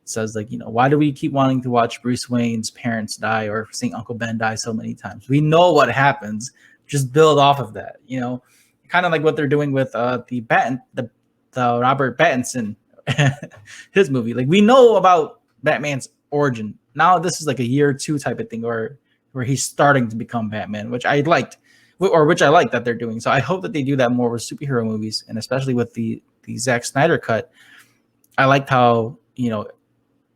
says like, you know, why do we keep wanting to watch Bruce Wayne's parents die or seeing Uncle Ben die so many times? We know what happens. Just build off of that, you know, kind of like what they're doing with the Robert Pattinson his movie. Like we know about Batman's origin. Now this is like a year two type of thing, or where he's starting to become Batman, which I liked, or which I like that they're doing. So I hope that they do that more with superhero movies, and especially with the Zack Snyder cut. I liked how, you know,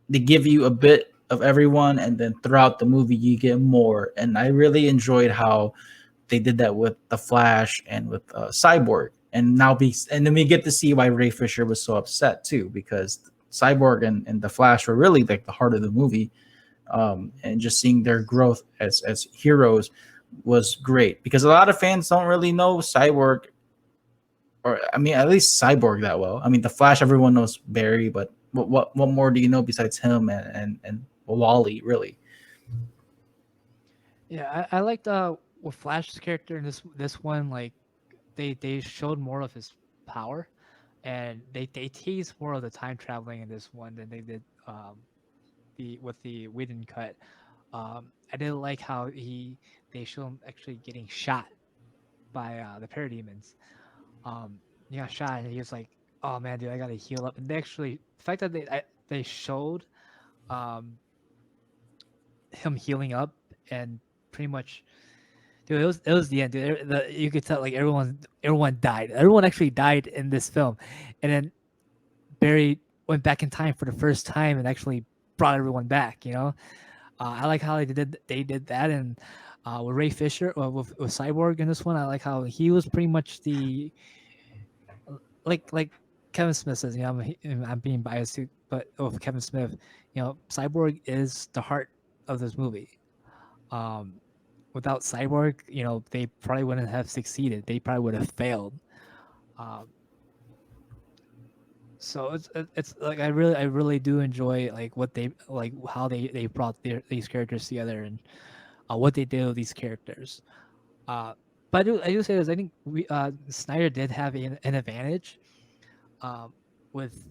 they give you a bit of everyone, and then throughout the movie you get more. And I really enjoyed how they did that with the Flash and with Cyborg, and then we get to see why Ray Fisher was so upset too, because Cyborg and the Flash were really like the heart of the movie, and just seeing their growth as heroes was great because a lot of fans don't really know Cyborg, or I mean at least Cyborg that well. I mean the Flash everyone knows Barry, but what more do you know besides him and Wally really? yeah, I liked with Flash's character in this one. Like they showed more of his power, and they teased more of the time traveling in this one than they did the Whedon cut. I didn't like how they show him actually getting shot by the parademons. He got shot and he was like, "Oh man, dude, I gotta heal up." And they actually, the fact that they showed um, him healing up and pretty much, dude, it was the end, dude. You could tell like everyone died. Everyone actually died in this film, and then Barry went back in time for the first time and actually brought everyone back. You know, I like how they did that, and with Ray Fisher, with Cyborg in this one, I like how he was pretty much the like Kevin Smith says. You know, I'm being biased too, but with Kevin Smith, you know, Cyborg is the heart of this movie. Um, without Cyborg, they probably wouldn't have succeeded. They probably would have failed. Um, so it's like I really do enjoy like what they like how they brought these characters together and what they did with these characters. Uh, but I do say this. I think Snyder did have an advantage with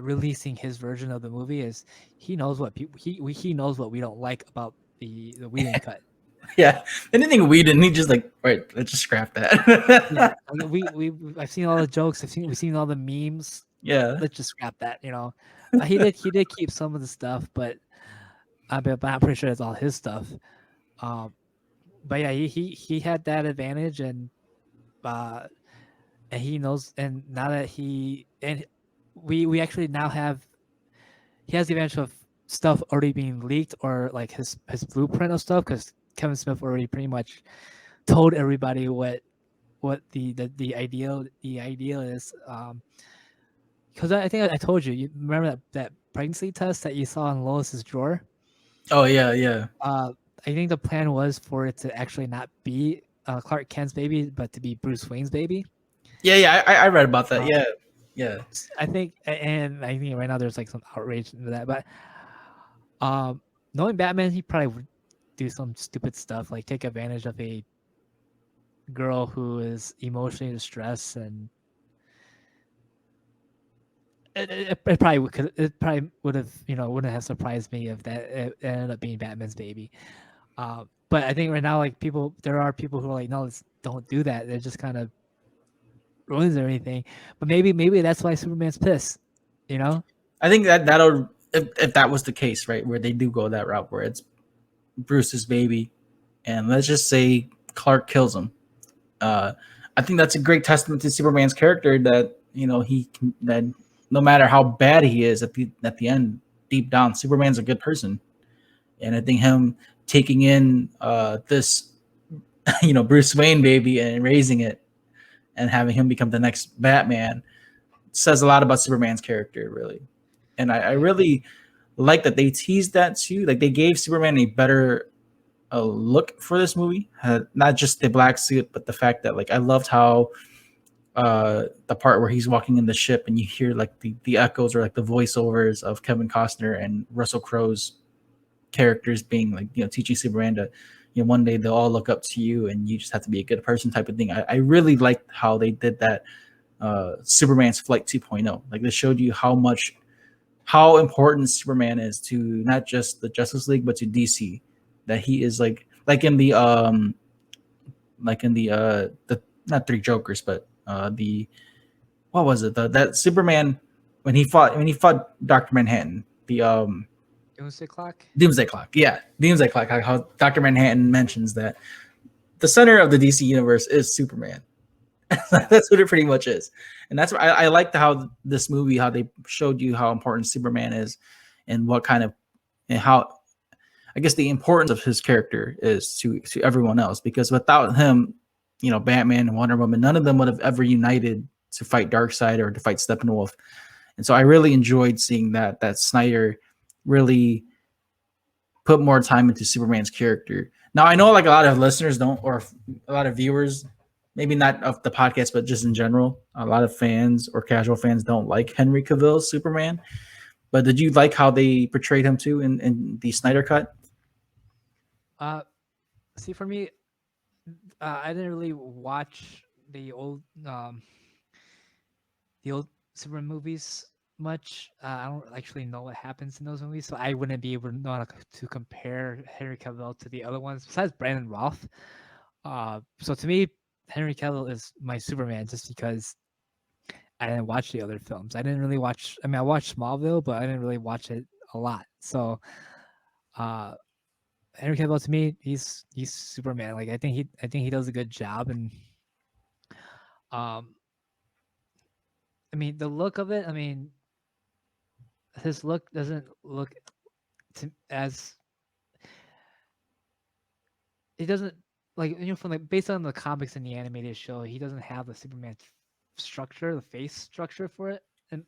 releasing his version of the movie. Is he knows what people he knows what we don't like about the Whedon cut. Yeah, anything we didn't, he just like, right, let's just scrap Yeah, that. like I've seen all the jokes. We've seen all the memes. Yeah, Let's just scrap that. He did keep some of the stuff, but I'm pretty sure it's all his stuff. Um, but yeah, he had that advantage, uh, and he knows. And now that we actually now have he has the advantage of stuff already being leaked or like his blueprint of stuff because Kevin Smith already pretty much told everybody what the ideal is. Because I think I told you. You remember that pregnancy test that you saw in Lois's drawer? oh yeah, yeah, I think the plan was for it to actually not be Clark Kent's baby, but to be Bruce Wayne's baby. yeah. I read about that. Uh, Yeah, yeah. I think, and I think right now there's like some outrage into that. But knowing Batman, he probably would do some stupid stuff like take advantage of a girl who is emotionally distressed, and it probably could. It probably would have, wouldn't have surprised me if that it ended up being Batman's baby. But I think right now, like there are people who are like, no, don't do that. It just kind of ruins everything. But maybe that's why Superman's pissed. I think that'll if that was the case, right, where they do go that route, where it's Bruce's baby, and let's just say Clark kills him. I think that's a great testament to Superman's character that he can, that no matter how bad he is at the end, deep down, Superman's a good person, and I think him taking in this Bruce Wayne baby and raising it and having him become the next Batman says a lot about Superman's character, really. And I Yeah. really like that they teased that too. Like they gave Superman a better look for this movie, not just the black suit, but the fact that like I loved how the part where he's walking in the ship and you hear like the echoes or like the voiceovers of Kevin Costner and Russell Crowe's characters being like teaching Superman to one day they'll all look up to you and you just have to be a good person type of thing. I really liked how they did that. Superman's Flight 2.0, like they showed you how important Superman is to not just the Justice League but to DC, that he is like in the not Three Jokers but the what was it, that Superman when he fought Dr. Manhattan, the Doomsday Clock. Doomsday Clock. Yeah, Doomsday Clock. How Dr. Manhattan mentions that the center of the DC universe is Superman. That's what it pretty much is, and that's why I liked how this movie, how they showed you how important Superman is, and what kind of and how I guess the importance of his character is to everyone else. Because without him, Batman and Wonder Woman, none of them would have ever united to fight Darkseid or to fight Steppenwolf. And so I really enjoyed seeing that Snyder really put more time into Superman's character. Now I know like a lot of listeners don't, or a lot of viewers, maybe not of the podcast, but just in general, a lot of fans or casual fans don't like Henry Cavill's Superman. But did you like how they portrayed him too in the Snyder Cut? See, for me, I didn't really watch the old Superman movies much. I don't actually know what happens in those movies, so I wouldn't be able to know how to compare Henry Cavill to the other ones besides Brandon Roth. So to me, Henry Cavill is my Superman just because I didn't watch the other films. I didn't really watch. I mean, I watched Smallville, but I didn't really watch it a lot. So, Henry Cavill to me, he's Superman. Like I think he does a good job, and um, I mean the look of it. I mean, his look doesn't look as it doesn't like from like based on the comics and the animated show, he doesn't have the Superman structure, the face structure for it, and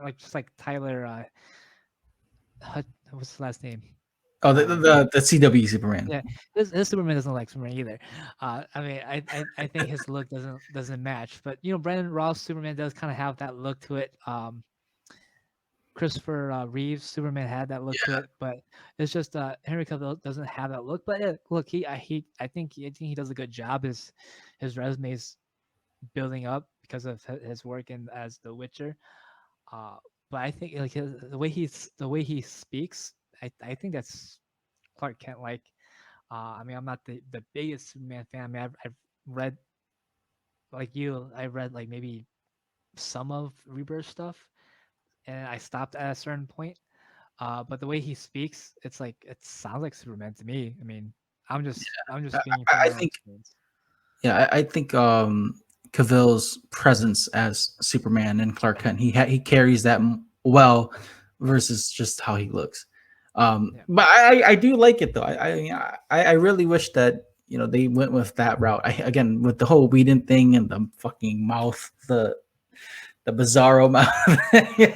like just like Tyler, what's his last name? Oh, the CW Superman. Yeah, his Superman doesn't like Superman either. I mean, I think his look doesn't match. But Brandon Ross Superman does kind of have that look to it. Christopher Reeves Superman had that look to it, but it's just Henry Cavill doesn't have that look. But look, I think he does a good job. His resume is building up because of his work in as The Witcher. Uh, but I think like the way he speaks, I think that's Clark Kent like. I mean, I'm not the biggest Superman fan. I mean, I've read like you. I read like maybe some of Rebirth stuff, and I stopped at a certain point. But the way he speaks, it's like it sounds like Superman to me. I mean, I'm just speaking from I my own think experience. yeah, I think Cavill's presence as Superman and Clark Kent, he carries that well versus just how he looks. Yeah. But I do like it though. I really wish that they went with that route. Again, with the whole Whedon thing and the fucking mouth, the bizarro mouth.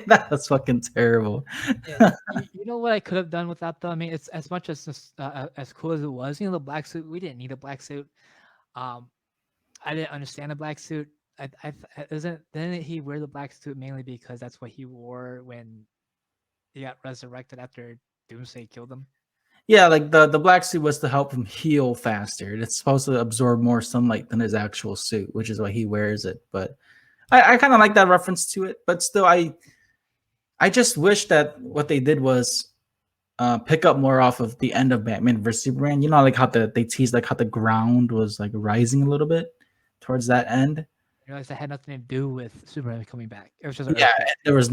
That was fucking terrible. Yeah, you know what I could have done with that though. I mean, it's as much as cool as it was. The black suit. We didn't need a black suit. Um, I didn't understand the black suit. Didn't he wear the black suit mainly because that's what he wore when he got resurrected after Doomsday killed him? Yeah, like the black suit was to help him heal faster. It's supposed to absorb more sunlight than his actual suit, which is why he wears it. But I kind of like that reference to it. But still, I just wish that what they did was pick up more off of the end of Batman vs Superman. Like how they teased like how the ground was like rising a little bit towards that end. You realize that had nothing to do with Superman coming back. It was just Yeah, there was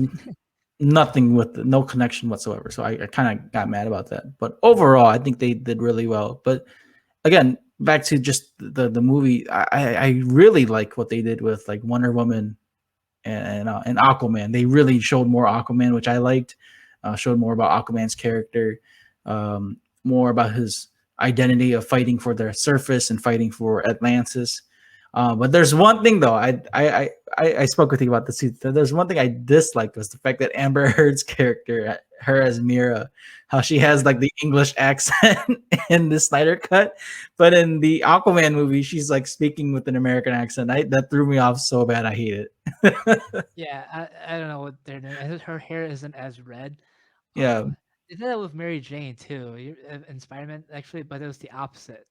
nothing with no connection whatsoever. So I kind of got mad about that. But overall, I think they did really well. But again, back to just the movie, I really like what they did with like Wonder Woman and Aquaman. They really showed more Aquaman, which I liked. Showed more about Aquaman's character, more about his identity of fighting for the surface and fighting for Atlantis. But there's one thing though, I spoke with you about this. There's one thing I disliked was the fact that Amber Heard's character, her as Mira, how she has like the English accent in the Snyder Cut, but in the Aquaman movie, she's like speaking with an American accent. That threw me off so bad. I hate it. Yeah, I don't know what they're doing. Her hair isn't as red. Yeah. They did that with Mary Jane too in Spider-Man actually, but it was the opposite.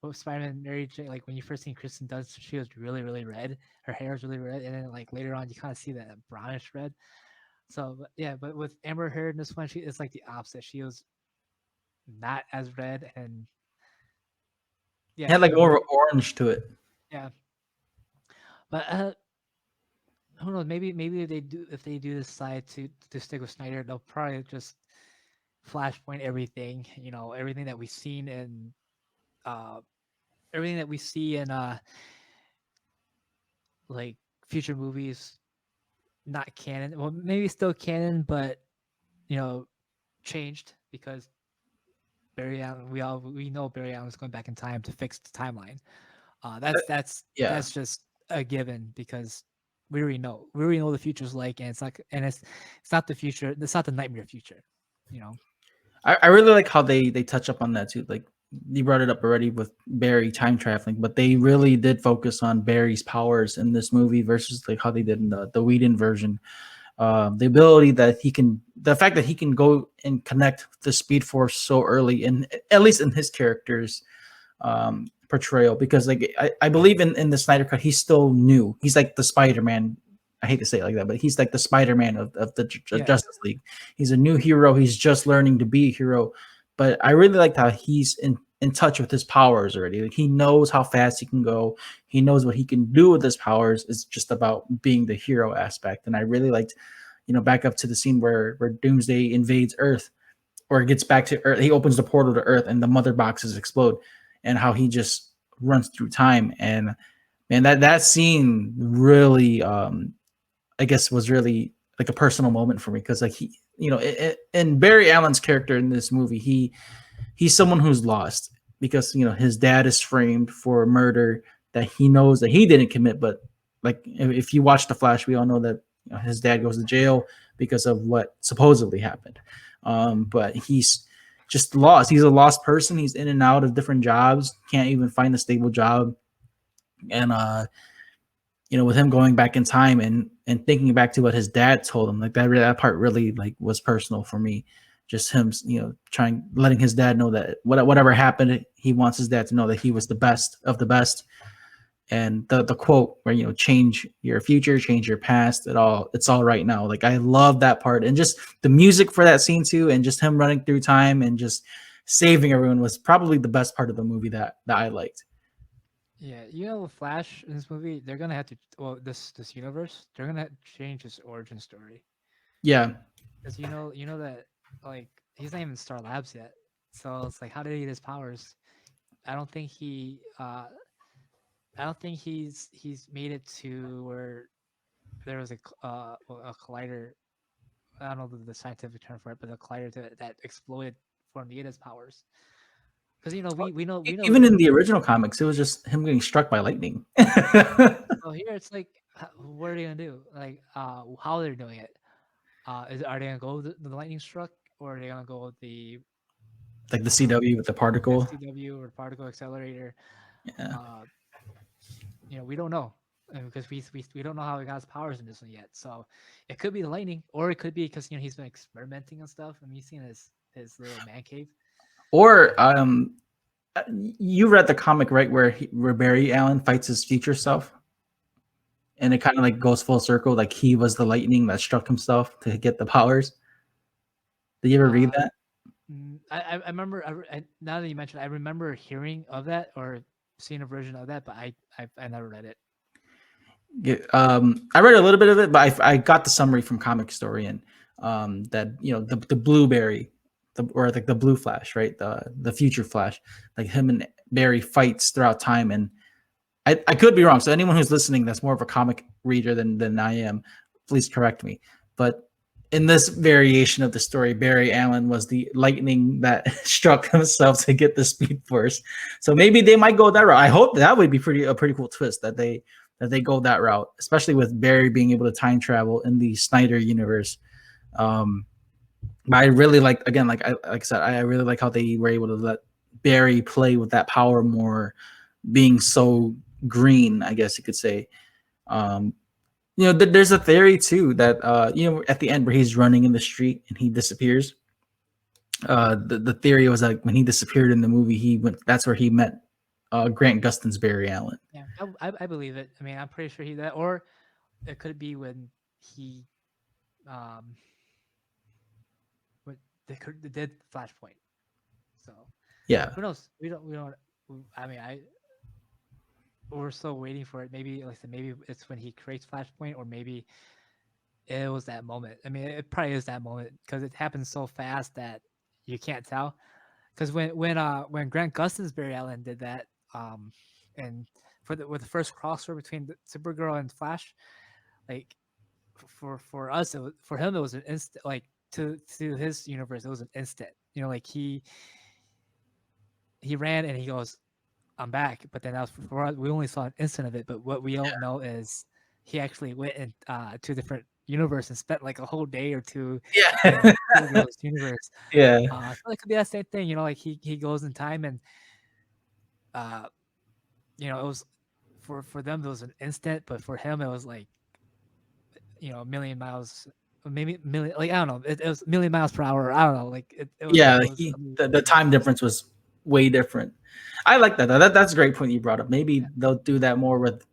With Spider-Man, Mary Jane, like when you first seen Kristen Dunst, she was really, really red. Her hair was really red, and then like later on, you kind of see that brownish red. So but with Amber Heard in this one, it's like the opposite. She was not as red, and It had like more of an orange to it. Yeah, but who knows? Maybe if they do decide to stick with Snyder, they'll probably just flashpoint everything. Everything that we've seen in everything that we see in like future movies, not canon. Well, maybe still canon, but changed because Barry Allen. We know Barry Allen is going back in time to fix the timeline. That's just a given because we already know the future's like, and it's not the future. It's not the nightmare future. I really like how they touch up on that too. Like you brought it up already with Barry time traveling, but they really did focus on Barry's powers in this movie versus like how they did in the Whedon version. The ability that the fact that he can go and connect the Speed Force so early, in at least in his character's portrayal, because like I believe in the Snyder Cut, he's still new. He's like the Spider-Man. I hate to say it like that, but he's like the Spider-Man of the Justice League. He's a new hero. He's just learning to be a hero. But I really liked how he's in touch with his powers already. Like he knows how fast he can go. He knows what he can do with his powers. It's just about being the hero aspect. And I really liked, back up to the scene where Doomsday invades Earth, or gets back to Earth. He opens the portal to Earth and the mother boxes explode, and how he just runs through time. And man, that scene really, I guess, was really like a personal moment for me, because like he, and Barry Allen's character in this movie, he's someone who's lost because his dad is framed for murder that he knows that he didn't commit. But like if you watch The Flash, we all know that his dad goes to jail because of what supposedly happened. But he's just lost. He's a lost person. He's in and out of different jobs, can't even find a stable job. And with him going back in time and thinking back to what his dad told him, like that part really like was personal for me. Just him, letting his dad know that whatever happened, he wants his dad to know that he was the best of the best. And the quote where change your future, change your past, it's all right now. Like I love that part, and just the music for that scene too, and just him running through time and just saving everyone was probably the best part of the movie that I liked. Yeah, with Flash in this movie, they're gonna have to this universe, they're gonna change his origin story. Yeah, because you know that like he's not even Star Labs yet, so it's like how did he get his powers? I don't think he's made it to where there was a collider. I don't know the scientific term for it, but a collider that exploded for him to get his powers. Because we know even in the original comics, it was just him getting struck by lightning. So here it's like, what are they gonna do? Like, how they're doing it? Are they gonna go the lightning struck, or are they gonna go with the like the CW with the particle? CW or particle accelerator? Yeah. We don't know because we don't know how he got his powers in this one yet. So it could be the lightning, or it could be because he's been experimenting and stuff. I mean, you've seen his little man cave. Or you read the comic, right, where Barry Allen fights his future self, and it kind of like goes full circle. Like he was the lightning that struck himself to get the powers. Did you ever read that? I remember. Now that you mentioned, I remember hearing of that or seeing a version of that, but I never read it. Yeah, I read a little bit of it, but I got the summary from Comic Story, and that the blueberry. The blue Flash, right? The future Flash, like him and Barry fights throughout time, and I could be wrong. So anyone who's listening that's more of a comic reader than I am, please correct me. But in this variation of the story, Barry Allen was the lightning that struck himself to get the Speed Force. So maybe they might go that route. I hope that would be a pretty cool twist that they go that route, especially with Barry being able to time travel in the Snyder universe. But I really like, again, like I said, I really like how they were able to let Barry play with that power more, being so green, I guess you could say. There's a theory too that at the end where he's running in the street and he disappears. The theory was like when he disappeared in the movie, that's where he met Grant Gustin's Barry Allen. Yeah, I believe it. I mean, I'm pretty sure that, or it could be when he they did Flashpoint. So yeah, who knows? We don't. I mean, we're still waiting for it. Maybe like I said, maybe it's when he creates Flashpoint, or maybe it was that moment. I mean, it probably is that moment because it happens so fast that you can't tell. Because when Grant Gustin's Barry Allen did that, and with the first crossover between Supergirl and Flash, like for us, for him it was an instant. Like to his universe, it was an instant. Like he ran and he goes, "I'm back." But then that was for us. We only saw an instant of it. But what we don't know is he actually went in to a different universe and spent like a whole day or two. Yeah. In Supergirl's universe. Yeah. So it could be that same thing. Like he goes in time and it was for them it was an instant, but for him it was like a million miles. Maybe million, like I don't know. It was a million miles per hour. I don't know. Like it was, yeah, the time difference was way different. I like that. That's a great point you brought up. Maybe they'll do that more with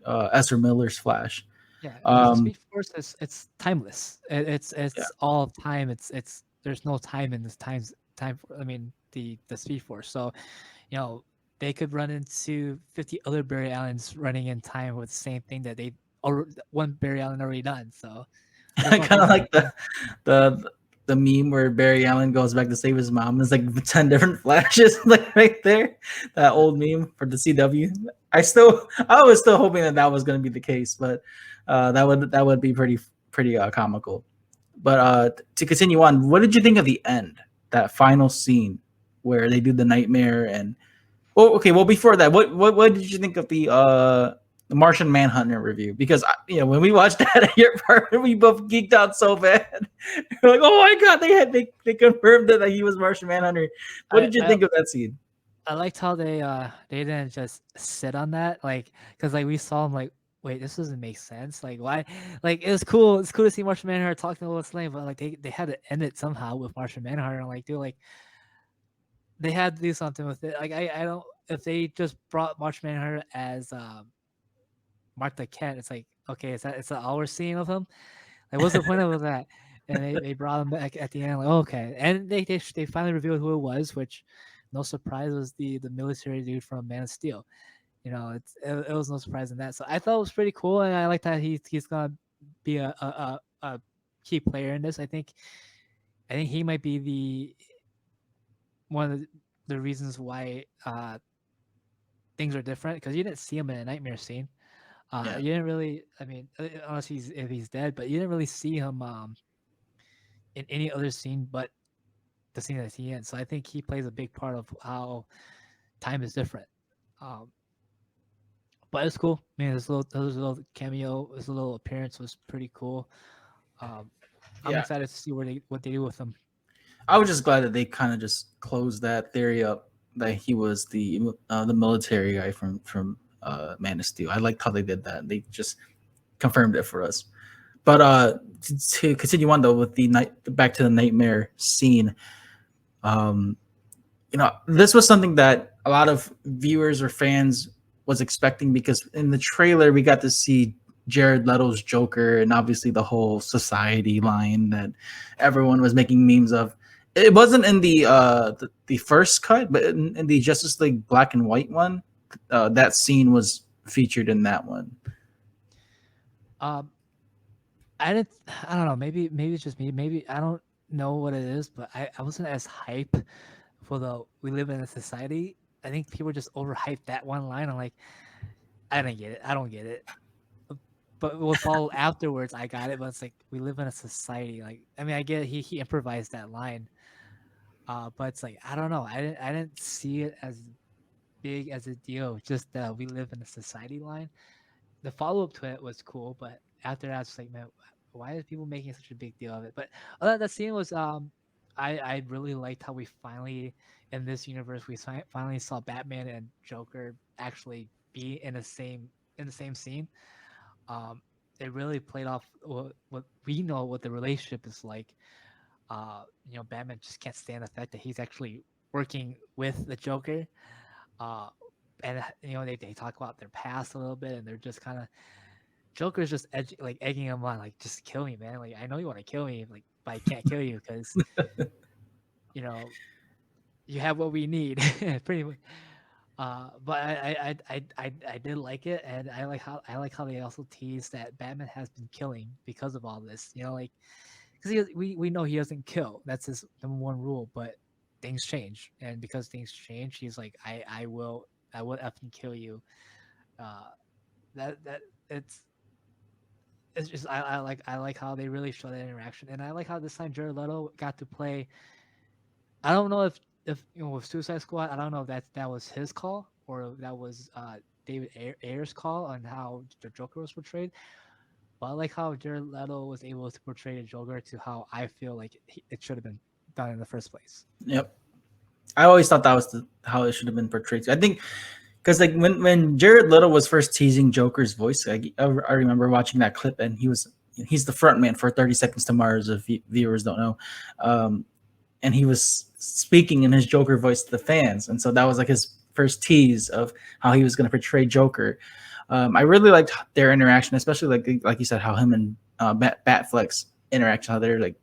Ezra Miller's Flash. Yeah, Speed Force it's timeless. It's all time. It's there's no time in this time. I mean the Speed Force. So, they could run into 50 other Barry Allens running in time with the same thing that one Barry Allen already done. So. I kind of like the meme where Barry Allen goes back to save his mom. There's like 10 different Flashes like right there. That old meme for the CW. I was still hoping that was going to be the case, but that would be pretty comical. But to continue on, what did you think of the end? That final scene where they do the nightmare and before that, what did you think of the the Martian Manhunter review, because when we watched that at your apartment, we both geeked out so bad. We're like, oh my god, they confirmed that he was Martian Manhunter. What did you think of that scene? I liked how they didn't just sit on that, like, because like we saw him like, wait, this doesn't make sense. Like, why? Like, it was cool. It's cool to see Martian Manhunter talking to Lois Lane, but like they had to end it somehow with Martian Manhunter. And like, dude, like they had to do something with it. Like, I don't, if they just brought Martian Manhunter as Martha Kent, it's like, okay, is that all we're seeing of him? Like, what's the point of that? And they brought him back at the end, like, okay. And they finally revealed who it was, which, no surprise, was the military dude from Man of Steel. You know, it was no surprise in that. So I thought it was pretty cool, and I like that he's gonna be a key player in this. I think he might be one of the reasons why things are different, because you didn't see him in a nightmare scene. Yeah. You didn't really, I mean, unless if he's dead, but you didn't really see him in any other scene but the scene that he in. So I think he plays a big part of how time is different. But it's cool. Man, this little cameo, this little appearance was pretty cool. I'm excited to see what they do with him. I was just glad that they kind of just closed that theory up that he was the military guy from Man of Steel. I liked how they did that. They just confirmed it for us. But to continue on though with back to the nightmare scene, this was something that a lot of viewers or fans was expecting, because in the trailer we got to see Jared Leto's Joker and obviously the whole society line that everyone was making memes of. It wasn't in the first cut, but in the Justice League Black and White one, that scene was featured in that one. I don't know. Maybe it's just me. Maybe I don't know what it is, but I wasn't as hype for the "we live in a society." I think people just overhyped that one line. I'm like, I don't get it. I don't get it. But what followed afterwards, I got it. But it's like, we live in a society. Like, I mean, I get it. He improvised that line. But it's like, I don't know. I didn't see it as big as a deal. Just we live in a society line. The follow up to it was cool, but after that, it's like, man, why are people making such a big deal of it? But that scene was I really liked how we finally, in this universe, we finally saw Batman and Joker actually be in the same scene. It really played off what we know what the relationship is like. Batman just can't stand the fact that he's actually working with the Joker. And they talk about their past a little bit, and they're just kind of, Joker's just egging him on, like, just kill me, man. Like, I know you want to kill me, like, but I can't kill you because you have what we need, pretty much. But I did like it, and I like how they also tease that Batman has been killing because of all this. Because we know he doesn't kill. That's his number one rule. But things change, and because things change, he's like, I will effing kill you. That it's just I like how they really show that interaction, and I like how this time Jared Leto got to play. I don't know if with Suicide Squad, I don't know if that was his call or if that was David Ayer's call on how the Joker was portrayed. But I like how Jared Leto was able to portray the Joker to how I feel like it should have been done in the first place. Yep, I always thought that was how it should have been portrayed. I think because like when Jared Leto was first teasing Joker's voice, I remember watching that clip, and he's the front man for 30 Seconds to Mars, if viewers don't know, and he was speaking in his Joker voice to the fans, and so that was like his first tease of how he was going to portray Joker. I really liked their interaction, especially like you said, how him and Batflex interaction, how they're like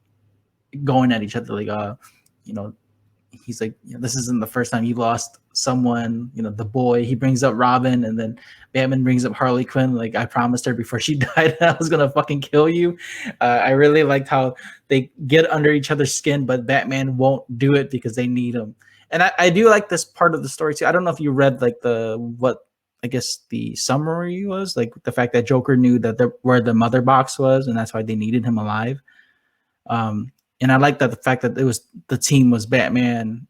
going at each other, like he's like, this isn't the first time you lost someone, the boy. He brings up Robin, and then Batman brings up Harley Quinn. Like, I promised her before she died I was gonna fucking kill you. I really liked how they get under each other's skin, but Batman won't do it because they need him. And I do like this part of the story too. I don't know if you read like what I guess the summary was, like the fact that Joker knew that where the mother box was, and that's why they needed him alive. And I like that the fact that the team was Batman,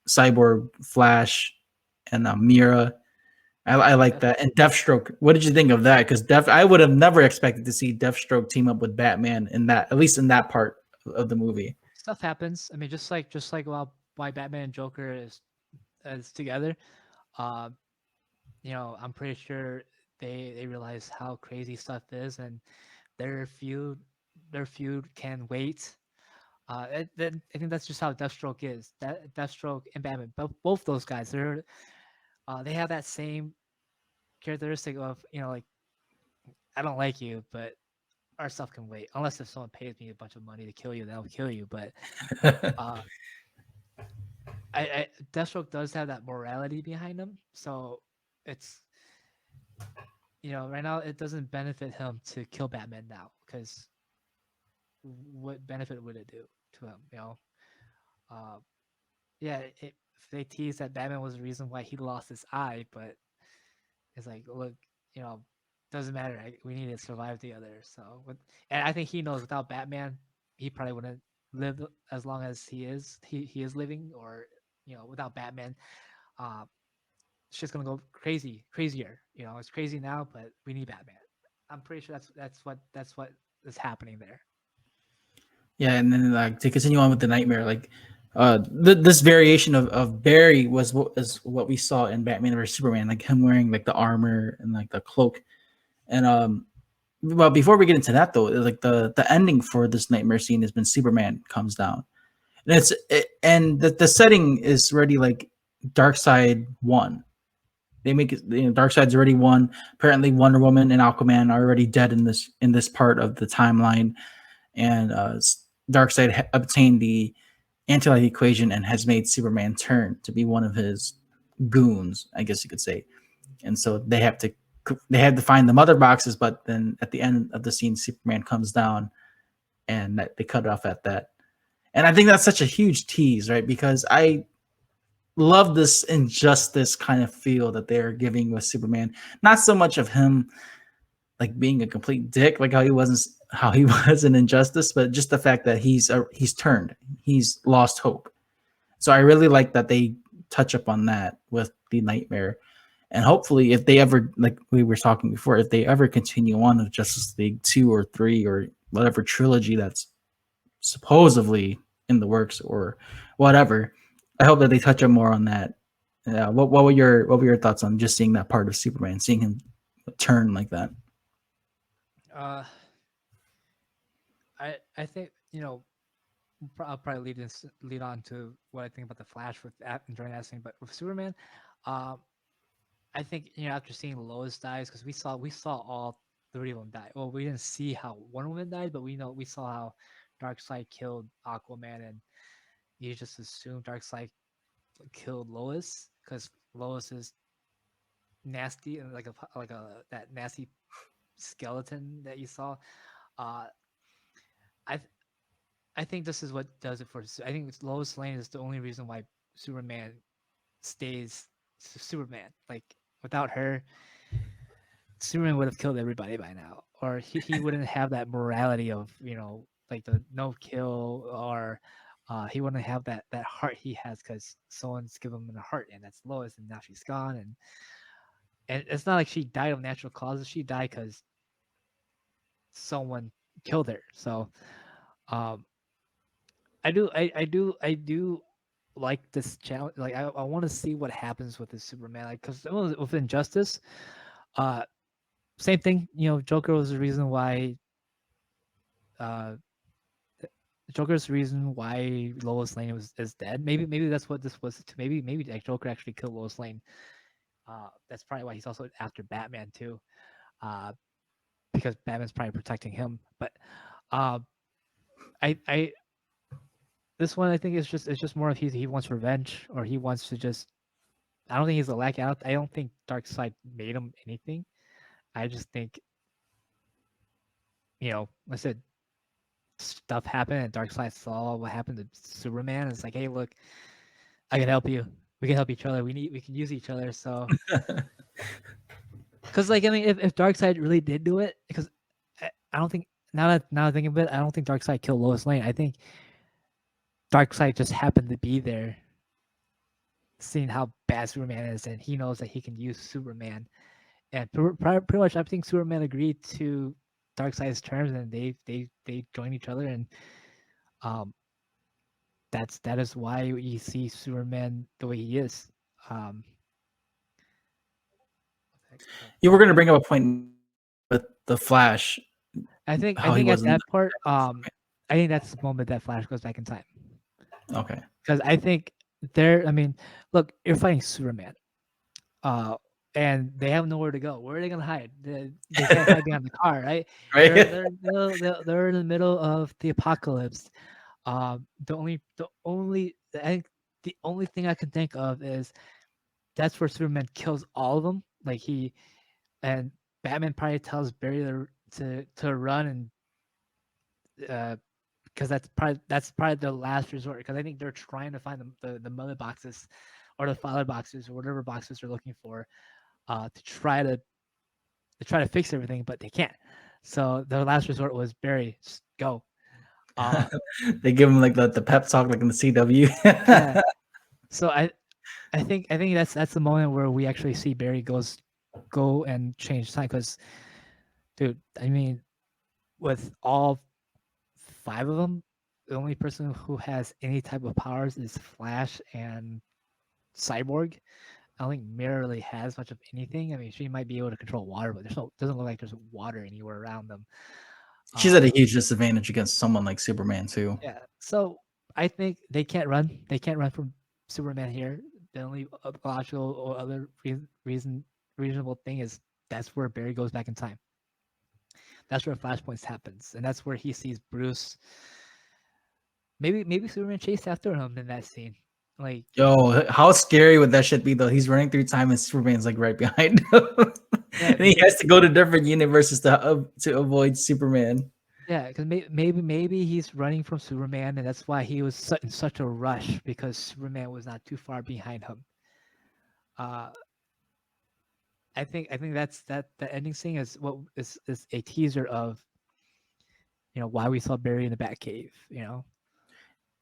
Cyborg, Flash, and Mira. I like that. And Deathstroke, what did you think of that? Because I would have never expected to see Deathstroke team up with Batman in that, at least in that part of the movie. Stuff happens. I mean, just like why Batman and Joker is together. Uh, I'm pretty sure they realize how crazy stuff is, and their feud their feud can wait. I think that's just how Deathstroke is. That Deathstroke and Batman, both those guys, they have that same characteristic of like, I don't like you, but our stuff can wait. Unless if someone pays me a bunch of money to kill you, then I'll kill you. But uh, Deathstroke does have that morality behind him, so it's right now it doesn't benefit him to kill Batman now, because what benefit would it do to him? Uh, yeah, if they tease that Batman was the reason why he lost his eye, but it's like, look, doesn't matter. We need to survive together. So, and I think he knows without Batman, he probably wouldn't live as long as he is. He is living, or without Batman, uh, it's just gonna go crazier. It's crazy now, but we need Batman. I'm pretty sure that's what is happening there. Yeah, and then like to continue on with the nightmare, like this variation of Barry is what we saw in Batman vs Superman, like him wearing like the armor and like the cloak. And well, before we get into that though, like the ending for this nightmare scene has been Superman comes down, and and the setting is already like Darkseid won. They make it, Darkseid's already won. Apparently, Wonder Woman and Aquaman are already dead in this part of the timeline, and Darkseid obtained the anti-light equation and has made Superman turn to be one of his goons, I guess you could say. And so they had to find the mother boxes, but then at the end of the scene, Superman comes down, and they cut it off at that. And I think that's such a huge tease, right? Because I love this injustice kind of feel that they're giving with Superman. Not so much of him like being a complete dick, like how he was in Injustice, but just the fact that he's turned, he's lost hope. So I really like that they touch up on that with the nightmare. And hopefully, if they ever, like we were talking before, if they ever continue on with Justice League 2 or 3 or whatever trilogy that's supposedly in the works or whatever, I hope that they touch up more on that. What were your thoughts on just seeing that part of Superman, seeing him turn like that? I think I'll probably lead on to what I think about the Flash with that enjoying that scene, but with Superman, I think after seeing Lois dies, because we saw all three of them die. Well, we didn't see how Wonder Woman died, but we saw how Darkseid killed Aquaman, and you just assumed Darkseid killed Lois because Lois is nasty and like that nasty skeleton that you saw. I think this is what does it for. I think Lois Lane is the only reason why Superman stays Superman. Like without her, Superman would have killed everybody by now, or he wouldn't have that morality of like the no kill, or he wouldn't have that heart he has because someone's given him a heart, and that's Lois, and now she's gone, and it's not like she died of natural causes. She died because someone killed her. So, I do like this challenge. Like I want to see what happens with this Superman. Like because with Injustice, same thing. Joker was the reason why. Joker's the reason why Lois Lane is dead. Maybe that's what this was. Maybe like Joker actually killed Lois Lane. That's probably why he's also after Batman too, because Batman's probably protecting him. But I this one I think it's just more of he wants revenge, or he wants to just. I don't think he's a lack out. I don't think Darkseid made him anything. I just think, like I said, stuff happened and Darkseid saw what happened to Superman. It's like, hey, look, I can help you. We can help each other. We can use each other. So, because like I mean, if Darkseid really did do it, because I don't think now I think of it, I don't think Darkseid killed Lois Lane. I think Darkseid just happened to be there seeing how bad Superman is, and he knows that he can use Superman. And pretty much, I think Superman agreed to Darkseid's terms, and they joined each other, and um, that is why we see Superman the way he is. Um, You were going to bring up a point with the Flash, I how he think at wasn't. that part, I think that's the moment that Flash goes back in time. Okay. Because I think I mean, look, you're fighting Superman, and they have nowhere to go. Where are they gonna hide? They can't hide behind the car, right? Right. They're in the middle of the apocalypse. I think the only thing I can think of is that's where Superman kills all of them. Like and Batman probably tells Barry to run, and because that's probably the last resort. Because I think they're trying to find the mother boxes or the father boxes or whatever boxes they're looking for, to try to fix everything, but they can't. So the last resort was Barry, just go. They give him like the pep talk like in the CW. Yeah. So I think that's the moment where we actually see Barry go and change time. Because, dude, I mean, with all 5 of them, the only person who has any type of powers is Flash and Cyborg. I don't think Mira really has much of anything. I mean, she might be able to control water, but doesn't look like there's water anywhere around them. She's at a huge disadvantage against someone like Superman too. Yeah. So I think they can't run. They can't run from Superman here. The only logical or other reasonable thing is that's where Barry goes back in time. That's where Flashpoints happens, and that's where he sees Bruce. Maybe Superman chased after him in that scene. Like, Yo, how scary would that shit be though? He's running through time and Superman's like right behind him, yeah, and he has to go to different universes to avoid Superman. yeah, because maybe he's running from Superman, and that's why he was in such a rush because Superman was not too far behind him. I think that's the ending scene is what is a teaser of why we saw Barry in the Batcave.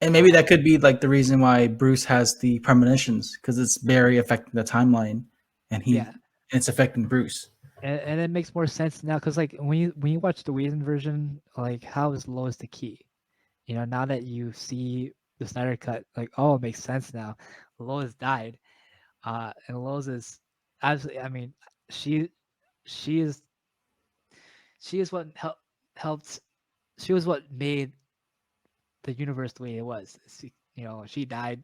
And maybe that could be like the reason why Bruce has the premonitions because it's Barry affecting the timeline, and Yeah, it's affecting Bruce. and it makes more sense now because like when you watch the Whedon version, like how is Lois the key? Now that you see the Snyder cut, like it makes sense now. Lois died, and Lois is absolutely. I mean, she she is what helped. She was what made the universe the way it was. She died.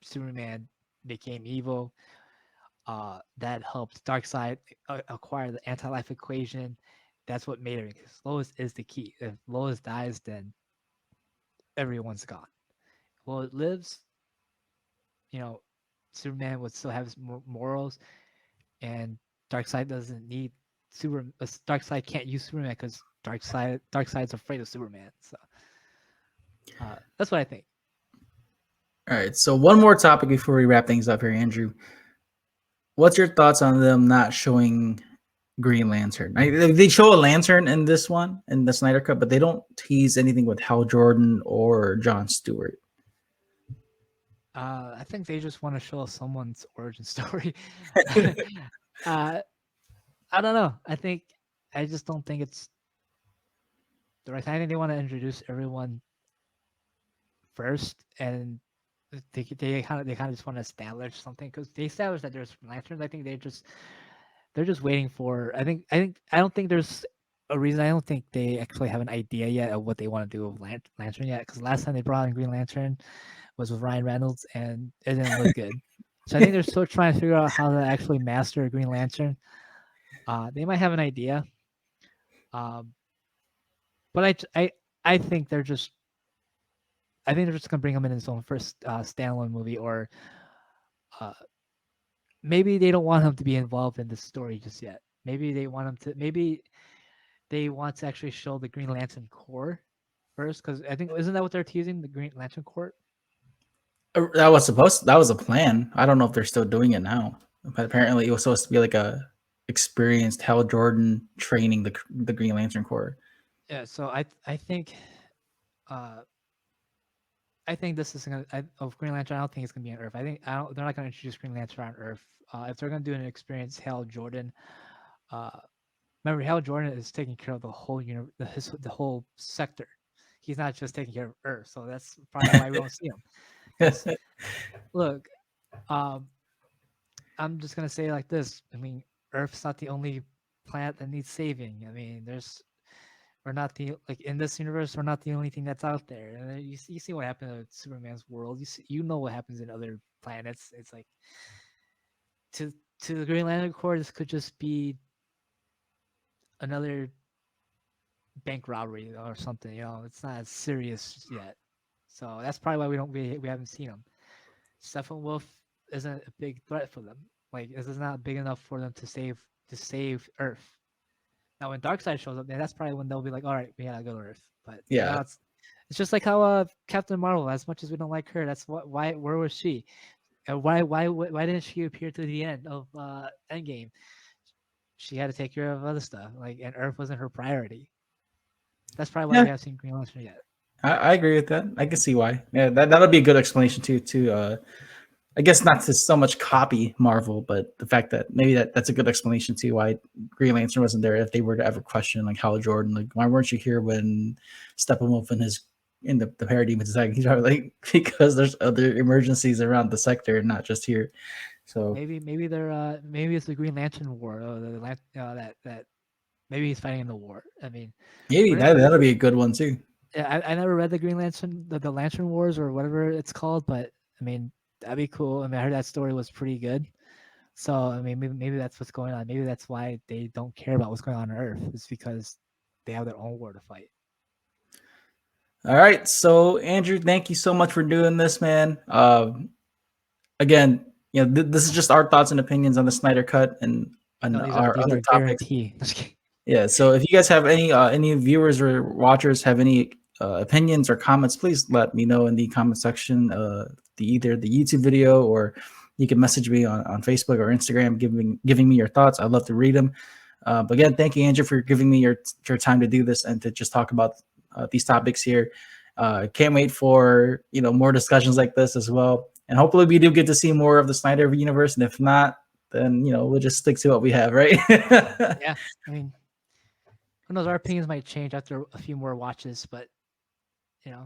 Superman became evil. That helped Darkseid acquire the anti-life equation. That's what made her. Because Lois is the key. If Lois dies, then everyone's gone. Well, it lives. Superman would still have his morals, and Darkseid doesn't need Superman. Darkseid can't use Superman because Darkseid's afraid of Superman. So that's what I think. All right, so one more topic before we wrap things up here, Andrew. What's your thoughts on them not showing Green Lantern? They show a lantern in this one in the Snyder Cut, but they don't tease anything with Hal Jordan or John Stewart. I think they just want to show someone's origin story. I don't know. I just don't think it's the right time. I think they want to introduce everyone first, and they kind of just want to establish something because they established that there's lanterns. I think they're just waiting for. I don't think there's a reason. I don't think they actually have an idea yet of what they want to do with Lantern yet. Because last time they brought in Green Lantern was with Ryan Reynolds, and it didn't look good. So I think they're still trying to figure out how to actually master Green Lantern. They might have an idea, but I think they're just. I think they're just gonna bring him in his own first standalone movie, or maybe they don't want him to be involved in the story just yet. Maybe they want him to. Maybe they want to actually show the Green Lantern Corps first, because I think isn't that what they're teasing, the Green Lantern Corps? That was a plan. I don't know if they're still doing it now, but apparently it was supposed to be like a experienced Hal Jordan training the Green Lantern Corps. Yeah. So I think I think this is gonna of Green Lantern. I don't think it's gonna be on Earth. They're not gonna introduce Green Lantern on Earth. If they're gonna do an experience, Hal Jordan. Uh, Remember, Hal Jordan is taking care of the whole the whole sector. He's not just taking care of Earth, so that's probably why we don't see him. 'Cause, look, um, I'm just gonna say it like this. I mean, Earth's not the only planet that needs saving. I mean, we're not the like in this universe. We're not the only thing that's out there. And you see what happened to Superman's world. You know what happens in other planets. It's like to the Green Lantern Corps, this could just be another bank robbery or something. It's not as serious yet. So that's probably why we haven't seen him. Steppenwolf isn't a big threat for them. Like this is not big enough for them to save Earth. Now when Darkseid shows up, then that's probably when they'll be like, all right, we gotta go to Earth. But Yeah. it's just like how Captain Marvel. As much as we don't like her, that's why. Where was she? And why didn't she appear to the end of Endgame? She had to take care of other stuff, and Earth wasn't her priority. That's probably why we haven't seen Green Lantern yet. I agree with that. I can see why. Yeah, that'll be a good explanation too. I guess not to so much copy Marvel, but the fact that maybe that's a good explanation too why Green Lantern wasn't there. If they were to ever question like Hal Jordan, like why weren't you here when Steppenwolf in the parademon Zack? He's probably like because there's other emergencies around the sector and not just here. So maybe they're maybe it's the Green Lantern War. That maybe he's fighting in the war. I mean, maybe that'll be a good one too. I never read the Green Lantern, the Lantern Wars or whatever it's called, but I mean that'd be cool. I mean, I heard that story was pretty good. So I mean, maybe that's what's going on. Maybe that's why they don't care about what's going on Earth. It's because they have their own war to fight. All right, so Andrew, thank you so much for doing this, man. Again, this is just our thoughts and opinions on the Snyder Cut and our other topics. Yeah, so if you guys have any viewers or watchers have any opinions or comments, please let me know in the comment section. Either the YouTube video or you can message me on Facebook or Instagram, giving me your thoughts. I'd love to read them. But again, thank you, Andrew, for giving me your time to do this and to just talk about these topics here. Can't wait for more discussions like this as well. And hopefully we do get to see more of the Snyder universe. And if not, then we'll just stick to what we have, right? Yeah, I mean, who knows? Our opinions might change after a few more watches, but it'd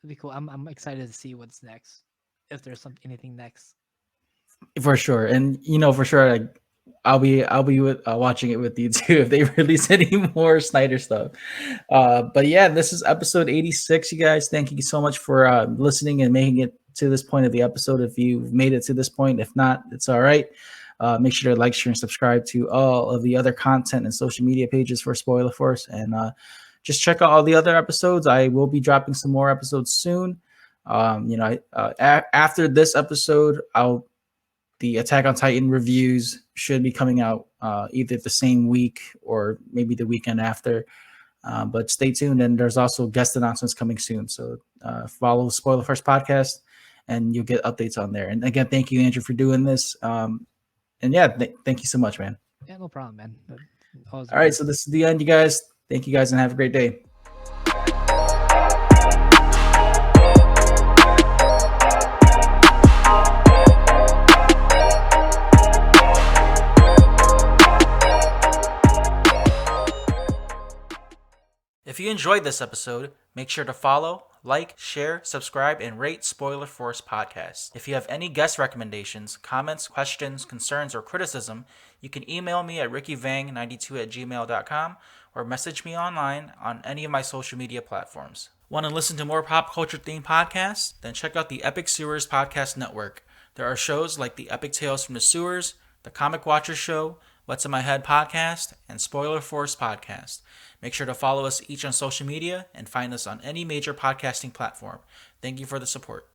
be cool. I'm excited to see what's next, if there's anything next. For sure, and for sure, like, I'll be watching it with you too if they release any more Snyder stuff. But yeah, this is episode 86. You guys, thank you so much for listening and making it to this point of the episode. If you've made it to this point, if not, it's all right. Make sure to like, share, and subscribe to all of the other content and social media pages for Spoiler Force, and just check out all the other episodes. I will be dropping some more episodes soon. After this episode, the Attack on Titan reviews should be coming out either the same week or maybe the weekend after. But stay tuned, and there's also guest announcements coming soon. So follow Spoiler Force Podcast, and you'll get updates on there. And again, thank you, Andrew, for doing this. And yeah, thank you so much, man. Yeah, no problem, man. All right, so this is the end, you guys. Thank you guys, and have a great day. If you enjoyed this episode, make sure to follow, like, share, subscribe, and rate Spoiler Force Podcast. If you have any guest recommendations, comments, questions, concerns, or criticism, you can email me at rickyvang92@gmail.com or message me online on any of my social media platforms. Want to listen to more pop culture themed podcasts? Then check out the Epic Sewers Podcast Network. There are shows like the Epic Tales from the Sewers, the Comic Watchers Show, What's in My Head Podcast, and Spoiler Force Podcast. Make sure to follow us each on social media and find us on any major podcasting platform. Thank you for the support.